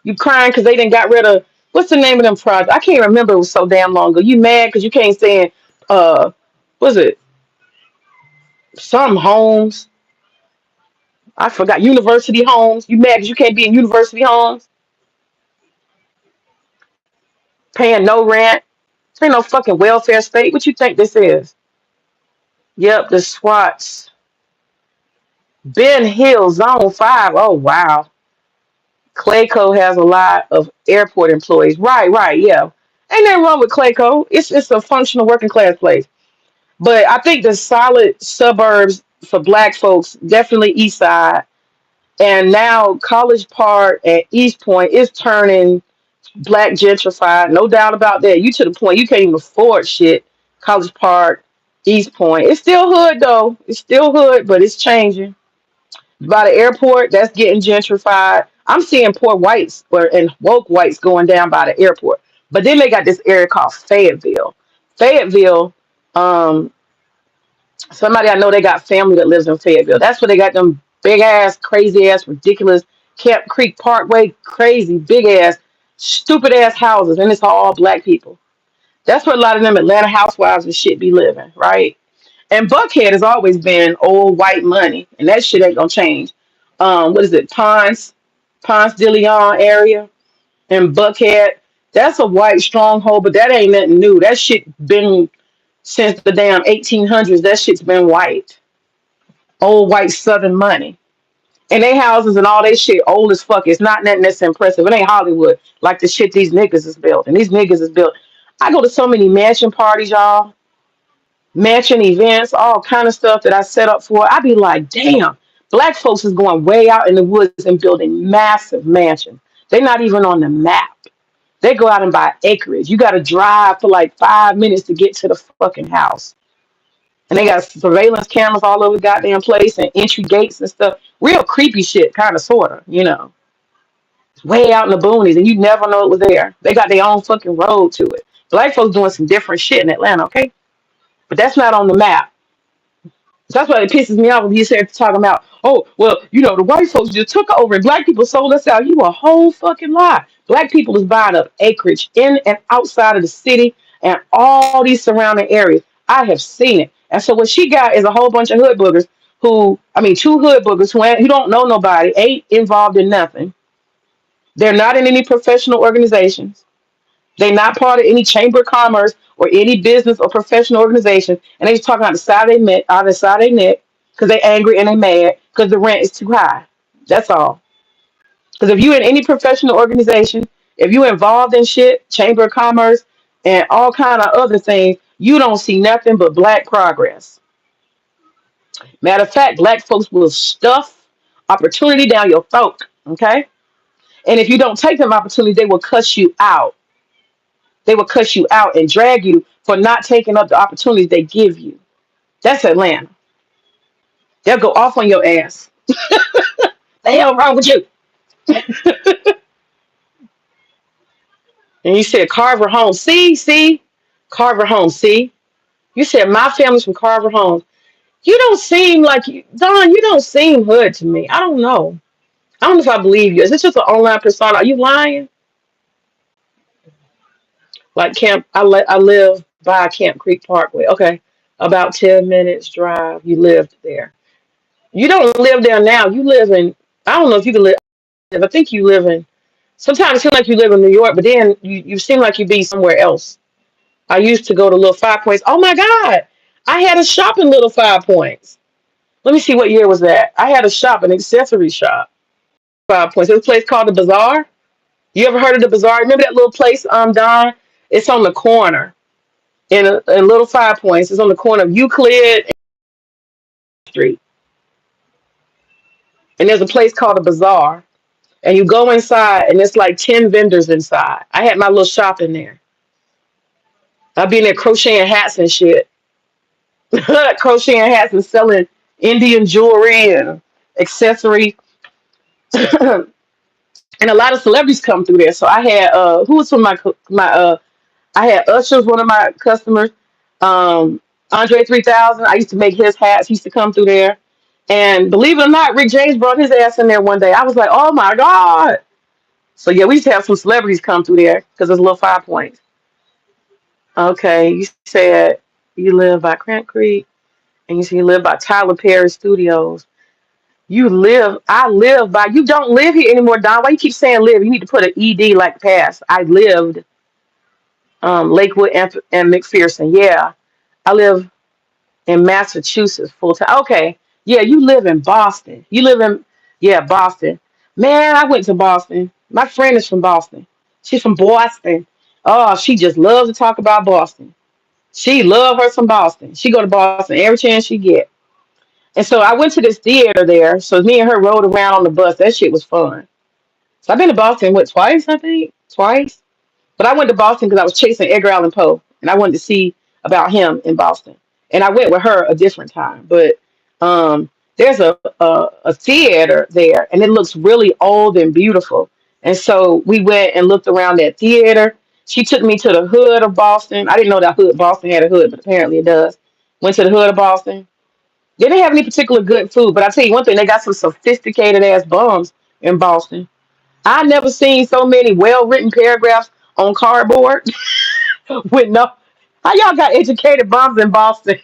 You crying because they didn't got rid of what's the name of them projects? I can't remember. It was so damn long ago. You mad because you can't stand was it some homes? I forgot university homes. You mad because you can't be in university homes, paying no rent. This ain't no fucking welfare state. What you think this is? Yep, the SWATs. Ben Hill, Zone 5. Oh, wow. Clayco has a lot of airport employees. Right, right, yeah. Ain't nothing wrong with Clayco. It's a functional working class place. But I think the solid suburbs for black folks, definitely East Side. And now College Park and East Point is turning black gentrified. No doubt about that. You to the point you can't even afford shit. College Park, East Point. It's still hood though. It's still hood, but it's changing. By the airport, that's getting gentrified. I'm seeing poor whites and woke whites going down by the airport. But then they got this area called Fayetteville. Fayetteville, um, somebody I know they got family that lives in Fayetteville. That's where they got them big ass, crazy ass, ridiculous Camp Creek Parkway, crazy, big ass, stupid ass houses, and it's all black people. That's where a lot of them Atlanta housewives and shit be living, right? And Buckhead has always been old white money, and that shit ain't gonna change. What is it, Ponce de Leon area and Buckhead? That's a white stronghold, but that ain't nothing new. That shit been since the damn 1800s. That shit's been white, old white Southern money. And they houses and all they shit old as fuck. It's not nothing that's impressive. It ain't Hollywood like the shit these niggas is built. And these niggas is built. I go to so many mansion parties, y'all, mansion events, all kind of stuff that I set up for. I be like, damn, black folks is going way out in the woods and building massive mansions. They're not even on the map. They go out and buy acreage. You got to drive for like 5 minutes to get to the fucking house. And they got surveillance cameras all over the goddamn place and entry gates and stuff. Real creepy shit, kind of, sort of, way out in the boonies, and you never know it was there. They got their own fucking road to it. Black folks doing some different shit in Atlanta, okay? But that's not on the map. So that's why it pisses me off when you start talking about, oh, well, the white folks just took over and black people sold us out. You a whole fucking lie. Black people is buying up acreage in and outside of the city and all these surrounding areas. I have seen it. And so what she got is a whole bunch of hood boogers two hood boogers who don't know nobody, ain't involved in nothing. They're not in any professional organizations. They're not part of any chamber of commerce or any business or professional organization. And they just talking out the side of their neck, because they angry and they mad because the rent is too high. That's all. Because if you in any professional organization, if you involved in shit, chamber of commerce, and all kind of other things, you don't see nothing but black progress. Matter of fact, black folks will stuff opportunity down your throat. Okay. And if you don't take them opportunity, they will cuss you out. They will cuss you out and drag you for not taking up the opportunities they give you. That's Atlanta. They'll go off on your ass. The hell wrong with you? And you said Carver Home. See, Carver Home. See, you said my family's from Carver Home. You don't seem like you, Don. You don't seem hood to me. I don't know. I don't know if I believe you. Is this just an online persona? Are you lying? Like Camp, I live by Camp Creek Parkway. Okay, about 10 minutes drive. You lived there. You don't live there now. You live in. I don't know if you can live. I think you live in. Sometimes it seems like you live in New York, but then you seem like you be somewhere else. I used to go to Little Five Points. Oh my God, I had a shop in Little Five Points. Let me see what year was that. I had a shop, an accessory shop. 5 Points. It was a place called the Bazaar. You ever heard of the Bazaar? Remember that little place, Don? It's on the corner in Little Five Points. It's on the corner of Euclid and Street. And there's a place called the Bazaar. And you go inside, and it's like 10 vendors inside. I had my little shop in there. I'd be in there crocheting hats and shit. Crocheting hats and selling Indian jewelry and accessory. And a lot of celebrities come through there. So I had who was from my I had Usher was one of my customers. Um, Andre 3000. I used to make his hats. He used to come through there. And believe it or not, Rick James brought his ass in there one day. I was like, oh my God. So yeah, we used to have some celebrities come through there because there's a little 5 Points. Okay, you said you live by Cramp Creek and you said you live by Tyler Perry Studios. I live by, you don't live here anymore, Don. Why you keep saying live? You need to put an ED like past. I lived Lakewood and McPherson. Yeah, I live in Massachusetts full time. Okay, yeah, you live in Boston. You live in, yeah, Boston. Man, I went to Boston. My friend is from Boston. She's from Boston. Oh, she just loves to talk about Boston. She love her some Boston. She go to Boston every chance she get. And so I went to this theater there. So me and her rode around on the bus. That shit was fun. So I've been to Boston, what, twice, I think? Twice. But I went to Boston because I was chasing Edgar Allan Poe, and I wanted to see about him in Boston. And I went with her a different time. But there's a theater there, and it looks really old and beautiful. And so we went and looked around that theater. She took me to the hood of Boston. I didn't know that hood Boston had a hood, but apparently it does. Went to the hood of Boston. They didn't have any particular good food, but I tell you one thing, they got some sophisticated ass bums in Boston. I never seen so many well written paragraphs on cardboard with no. How y'all got educated bums in Boston?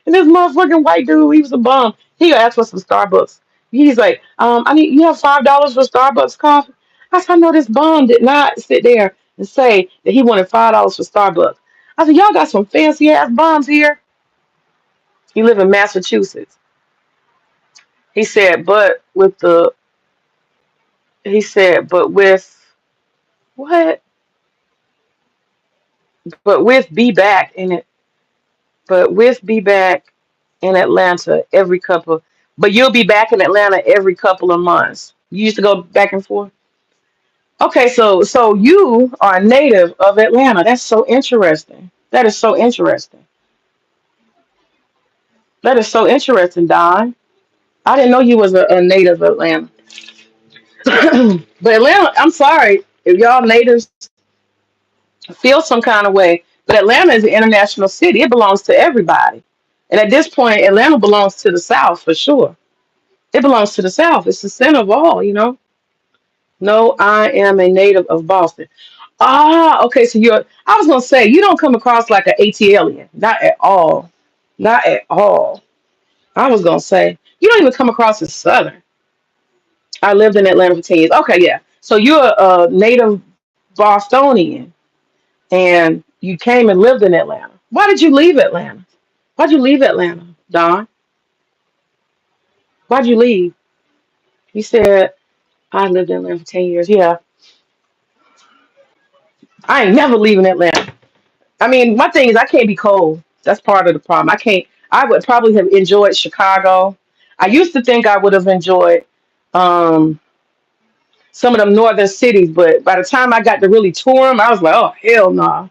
And this motherfucking white dude, he was a bum. He asked for some Starbucks. He's like, I need you have $5 for Starbucks coffee. I said, I know this bum did not sit there and say that he wanted $5 for Starbucks. I said, y'all got some fancy ass bums here. He live in Massachusetts. He said, but with the he said, but with what? But with be back in it. But with be back in Atlanta every couple. But you'll be back in Atlanta every couple of months. You used to go back and forth. Okay, so you are a native of Atlanta. That's so interesting. That is so interesting. That is so interesting, Don. I didn't know you was a native of Atlanta. But Atlanta, I'm sorry if y'all natives feel some kind of way. But Atlanta is an international city. It belongs to everybody. And at this point, Atlanta belongs to the South for sure. It belongs to the South. It's the center of all. No, I am a native of Boston. Ah, okay. So I was gonna say you don't come across like an ATLian. Not at all. Not at all. I was gonna say you don't even come across as Southern. I lived in Atlanta for 10 years. Okay, yeah. So you're a native Bostonian and you came and lived in Atlanta. Why did you leave Atlanta? Why'd you leave Atlanta, Don? Why'd you leave? You said I lived in Atlanta for 10 years. Yeah. I ain't never leaving Atlanta. I mean, my thing is I can't be cold. That's part of the problem. I can't. I would probably have enjoyed Chicago. I used to think I would have enjoyed um, some of them northern cities, but by the time I got to really tour them, I was like, oh hell no. Nah.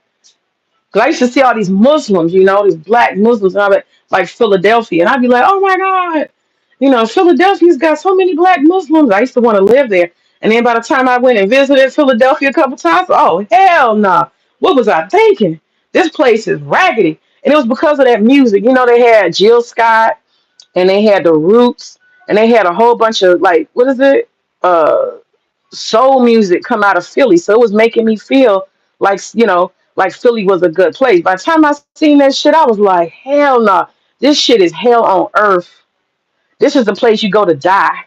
Because I used to see all these Muslims, these black Muslims, and all that, like Philadelphia, and I'd be like, oh my god, Philadelphia's got so many black Muslims. I used to want to live there, and then by the time I went and visited Philadelphia a couple times, oh hell no, nah. What was I thinking? This place is raggedy, and it was because of that music. They had Jill Scott, and they had the Roots, and they had a whole bunch of like, what is it? Uh, Soul music come out of Philly. So it was making me feel like Philly was a good place. By the time I seen that shit, I was like, hell no. This shit is hell on earth. This is the place you go to die.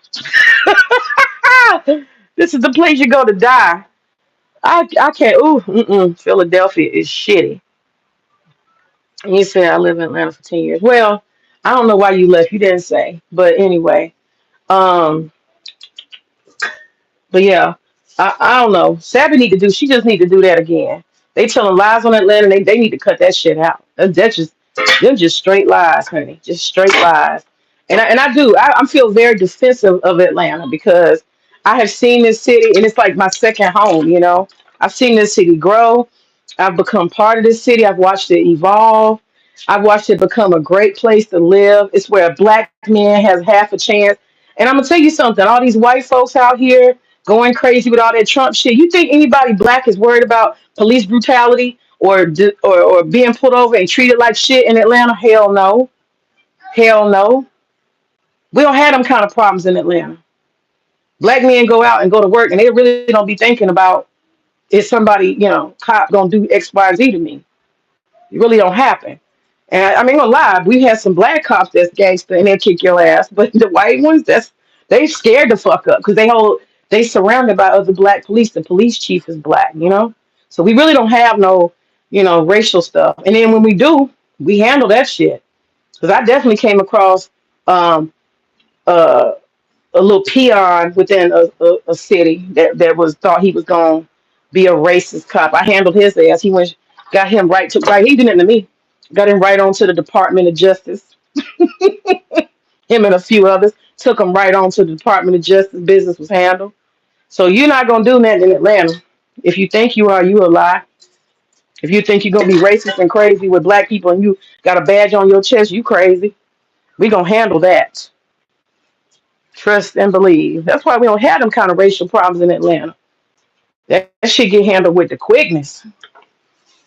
This is the place you go to die. I can't. Ooh, Philadelphia is shitty. And you said I live in Atlanta for 10 years. Well, I don't know why you left. You didn't say. But anyway, um, but yeah, I don't know. Savvy need to do. She just need to do that again. They telling lies on Atlanta. They need to cut that shit out. That's just them just straight lies, honey. Just straight lies. And I do. I feel very defensive of Atlanta because I have seen this city and it's like my second home. I've seen this city grow. I've become part of this city. I've watched it evolve. I've watched it become a great place to live. It's where a black man has half a chance. And I'm gonna tell you something. All these white folks out here going crazy with all that Trump shit. You think anybody black is worried about police brutality or being pulled over and treated like shit in Atlanta? Hell no. Hell no. We don't have them kind of problems in Atlanta. Black men go out and go to work and they really don't be thinking about is somebody, cop gonna do X, Y, Z to me. It really don't happen. And I mean, gonna lie, we had some black cops that's gangster and they kick your ass, but the white ones, they scared the fuck up because they surrounded by other black police. The police chief is black. So we really don't have no, racial stuff. And then when we do, we handle that shit. Because I definitely came across um, uh, a little peon within a city that was thought he was going to be a racist cop. I handled his ass. He went, got him right to right. He did it to me. Got him right on to the Department of Justice. Him and a few others took him right on to the Department of Justice. Business was handled. So you're not gonna do that in Atlanta. If you think you are, you a lie. If you think you're gonna be racist and crazy with black people and you got a badge on your chest, you crazy. We gonna handle that. Trust and believe. That's why we don't have them kind of racial problems in Atlanta. That shit get handled with the quickness.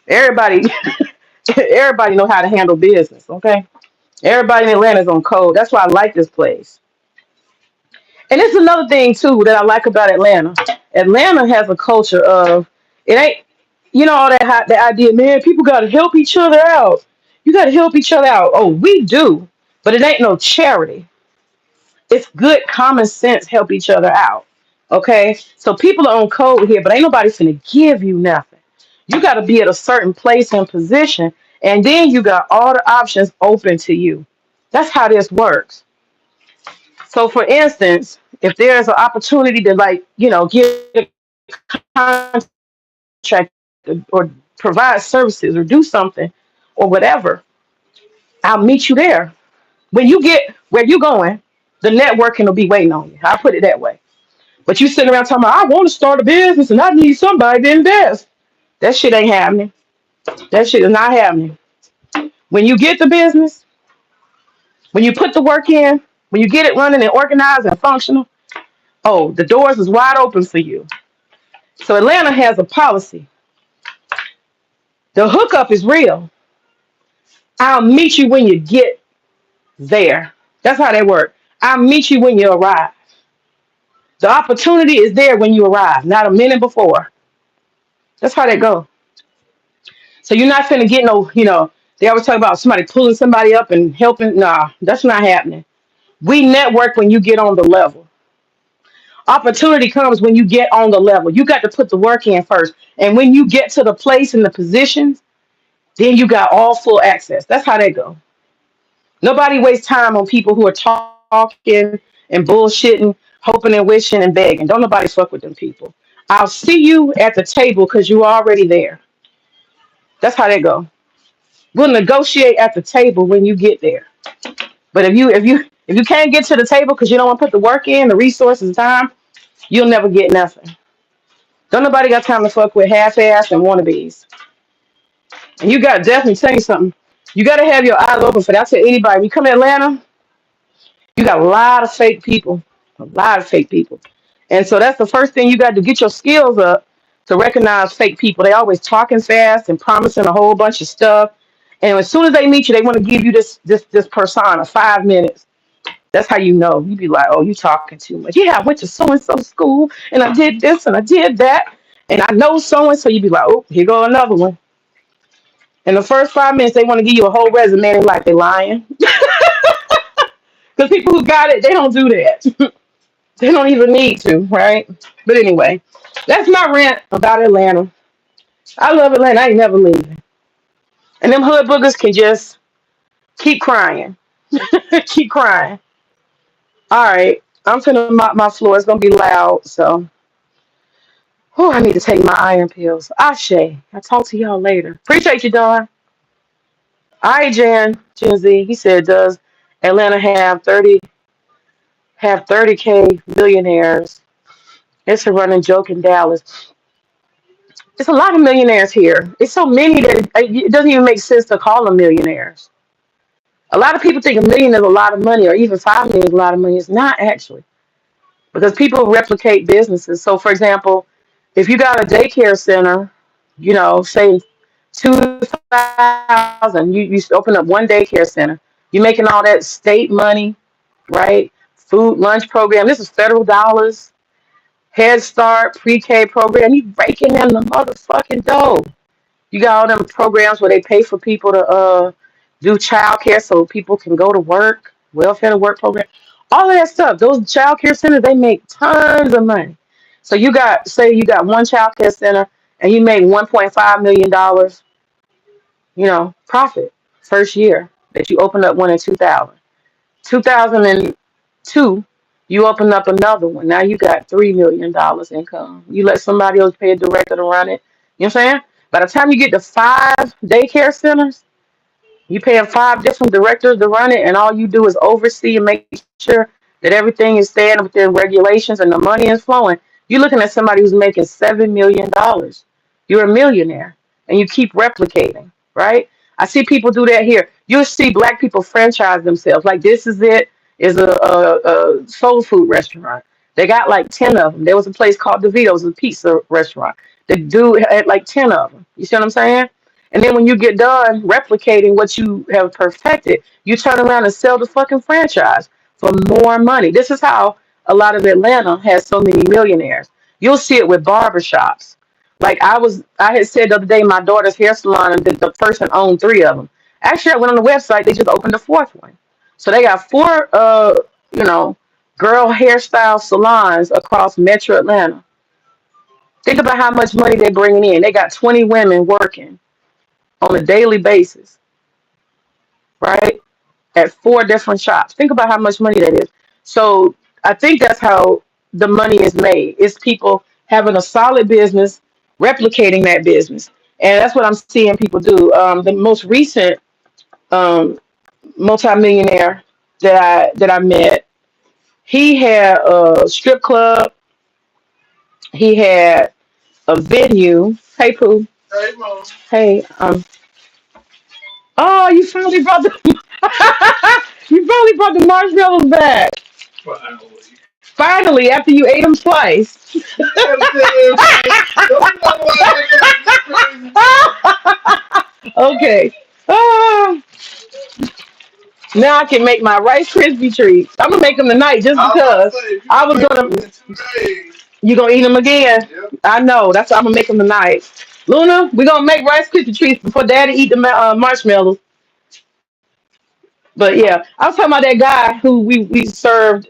Everybody, everybody know how to handle business. Okay, everybody in Atlanta is on code. That's why I like this place. And it's another thing too that I like about Atlanta. Atlanta has a culture of it ain't all that idea, man. People got to help each other out. You got to help each other out. Oh, we do, but it ain't no charity. It's good common sense. Help each other out. Okay, so people are on code here, but ain't nobody finna give you nothing. You got to be at a certain place and position, and then you got all the options open to you. That's how this works. So, for instance, if there's an opportunity to get a contract or provide services or do something or whatever, I'll meet you there. When you get where you're going, the networking will be waiting on you. I'll put it that way. But you sitting around talking about, I want to start a business and I need somebody to invest. That shit ain't happening. That shit is not happening. When you get the business, when you put the work in, when you get it running and organized and functional, oh, the doors is wide open for you. So Atlanta has a policy. The hookup is real. I'll meet you when you get there. That's how they work. I'll meet you when you arrive. The opportunity is there when you arrive, not a minute before. That's how they go. So you're not finna get no, they always talk about somebody pulling somebody up and helping. Nah, that's not happening. We network when you get on the level. Opportunity comes when you get on the level. You got to put the work in first. And when you get to the place and the positions, then you got all full access. That's how they go. Nobody wastes time on people who are talking and bullshitting, hoping and wishing and begging. Don't nobody fuck with them people. I'll see you at the table because you're already there. That's how they go. We'll negotiate at the table when you get there. But if you can't get to the table because you don't want to put the work in, the resources, the time, you'll never get nothing. Don't nobody got time to fuck with half-ass and wannabes. And you got to definitely tell you something. You got to have your eyes open for that. I tell anybody, when you come to Atlanta, you got a lot of fake people, a lot of fake people. And so that's the first thing you got to get your skills up to recognize fake people. They always talking fast and promising a whole bunch of stuff. And as soon as they meet you, they want to give you this persona, 5 minutes. That's how you know. You be like, oh, you talking too much. Yeah, I went to so and so school and I did this and I did that. And I know so and so. You be like, oh, here go another one. In the first 5 minutes, they want to give you a whole resume and like they lying. Because people who got it, they don't do that. They don't even need to, right? But anyway, that's my rant about Atlanta. I love Atlanta. I ain't never leaving. And them hood boogers can just keep crying. Keep crying. All right. I'm finna mop my floor. It's gonna be loud, so I need to take my iron pills. Ashe. I'll talk to y'all later. Appreciate you, Don. All right, Gen Z. He said, does Atlanta have 30K millionaires? It's a running joke in Dallas. It's a lot of millionaires here. It's so many that it doesn't even make sense to call them millionaires. A lot of people think a million is a lot of money, or even 5 million is a lot of money. It's not actually, because people replicate businesses. So, for example, if you got a daycare center, say 2,000, you open up one daycare center. You're making all that state money, right? Food lunch program. This is federal dollars. Head Start, pre-K program. You breaking in the motherfucking dough. You got all them programs where they pay for people to do childcare so people can go to work, welfare to work program, all of that stuff. Those childcare centers, they make tons of money. So say you got one childcare center and you make $1.5 million, profit first year that you opened up one in 2000. 2002, You open up another one. Now you got $3 million income. You let somebody else pay a director to run it. You know what I'm saying? By the time you get to 5 daycare centers, you pay 5 different directors to run it, and all you do is oversee and make sure that everything is staying within regulations and the money is flowing. You're looking at somebody who's making $7 million. You're a millionaire, and you keep replicating, right? I see people do that here. You'll see black people franchise themselves. Like This Is It is a soul food restaurant. They got like 10 of them. There was a place called DeVito's, a pizza restaurant. The dude had like 10 of them. You see what I'm saying? And then when you get done replicating what you have perfected, you turn around and sell the fucking franchise for more money. This is how a lot of Atlanta has so many millionaires. You'll see it with barbershops. Like I had said the other day, my daughter's hair salon, and the person owned 3 of them. Actually, I went on the website; they just opened a fourth one. So they got four, you know, girl hairstyle salons across Metro Atlanta. Think about how much money they're bringing in. They got 20 women working on a daily basis, right? At 4 different shops. Think about how much money that is. So I think that's how the money is made. It's people having a solid business, replicating that business, and that's what I'm seeing people do. The most recent um, multimillionaire that I met, he had a strip club. He had a venue. Hey, Pooh. Hey, Mom. Hey, oh, you finally brought the you finally brought the marshmallows back. Finally. Finally, after you ate them twice. Okay. Ah, now I can make my Rice Krispie treats. I'm gonna make them tonight just because I was gonna. You gonna eat them again? Yep. I know. That's why I'm gonna make them tonight. Luna, we gonna make Rice Krispie treats before Daddy eat the marshmallows. But yeah, I was talking about that guy who we served.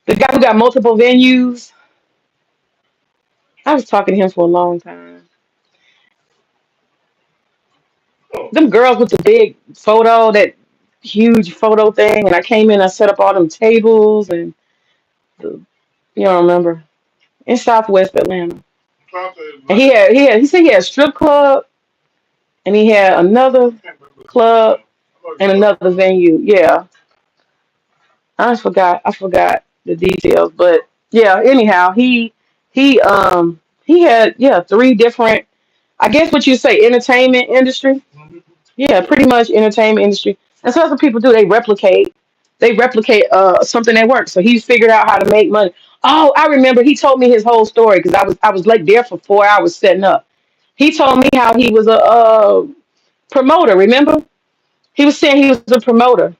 The guy who got multiple venues. I was talking to him for a long time. Them girls with the big photo, that huge photo thing, and I came in, I set up all them tables, and the, you don't remember, in Southwest Atlanta. And he said he had a strip club, and he had another club and another venue. Yeah, I forgot the details, but yeah. Anyhow, he had, yeah, 3 different. I guess what you say, entertainment industry. Yeah, pretty much entertainment industry. And so that's what people do. They replicate. Something that works. So he's figured out how to make money. Oh, I remember he told me his whole story because I was like there for 4 hours setting up. He told me how he was a promoter. Remember, he was saying he was a promoter,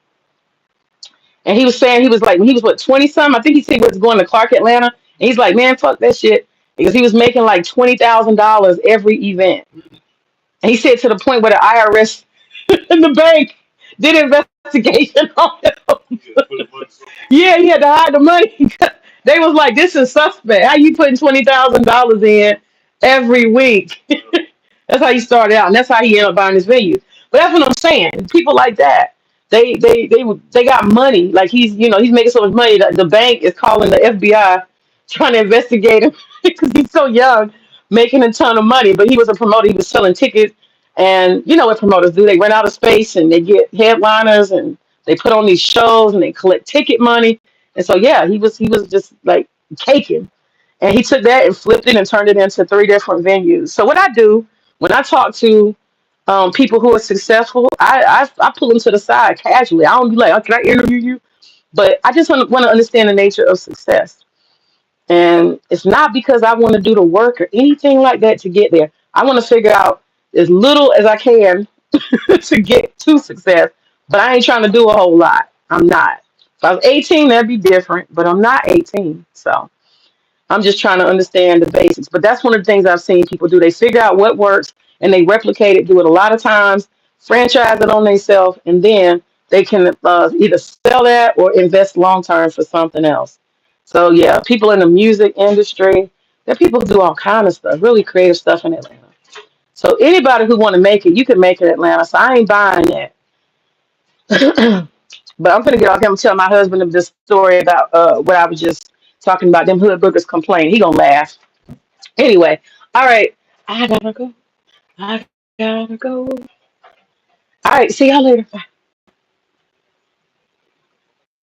and he was saying he was like when he was what 20 something. I think he said he was going to Clark Atlanta, and he's like, man, fuck that shit, because he was making like $20,000 every event. And he said to the point where the IRS in the bank did an investigation on him. Yeah, he had to hide the money. They was like, "This is suspect. How you putting $20,000 in every week?" That's how he started out, and that's how he ended up buying his venue. But that's what I'm saying. People like that, they got money. Like he's making so much money that the bank is calling the FBI, trying to investigate him because he's so young, making a ton of money. But he was a promoter. He was selling tickets, and you know what promoters do? They rent out of space and they get headliners and they put on these shows and they collect ticket money. And so yeah, he was just like caking. And he took that and flipped it and turned it into 3 different venues. So what I do when I talk to people who are successful, I pull them to the side casually. I don't be like, oh, can I interview you? But I just want to understand the nature of success. And it's not because I want to do the work or anything like that to get there. I want to figure out as little as I can to get to success, but I ain't trying to do a whole lot. I'm not. If I was 18, that'd be different, but I'm not 18. So I'm just trying to understand the basics. But that's one of the things I've seen people do. They figure out what works and they replicate it, do it a lot of times, franchise it on themselves, and then they can either sell that or invest long term for something else. So yeah, people in the music industry, there are people who do all kind of stuff, really creative stuff in Atlanta. So anybody who want to make it, you can make it in Atlanta. So I ain't buying that. But I'm gonna get off him and tell my husband this story about what I was just talking about. Them hood boogers complain. He gonna laugh. Anyway, all right. I gotta go. I gotta go. All right. See y'all later. Bye.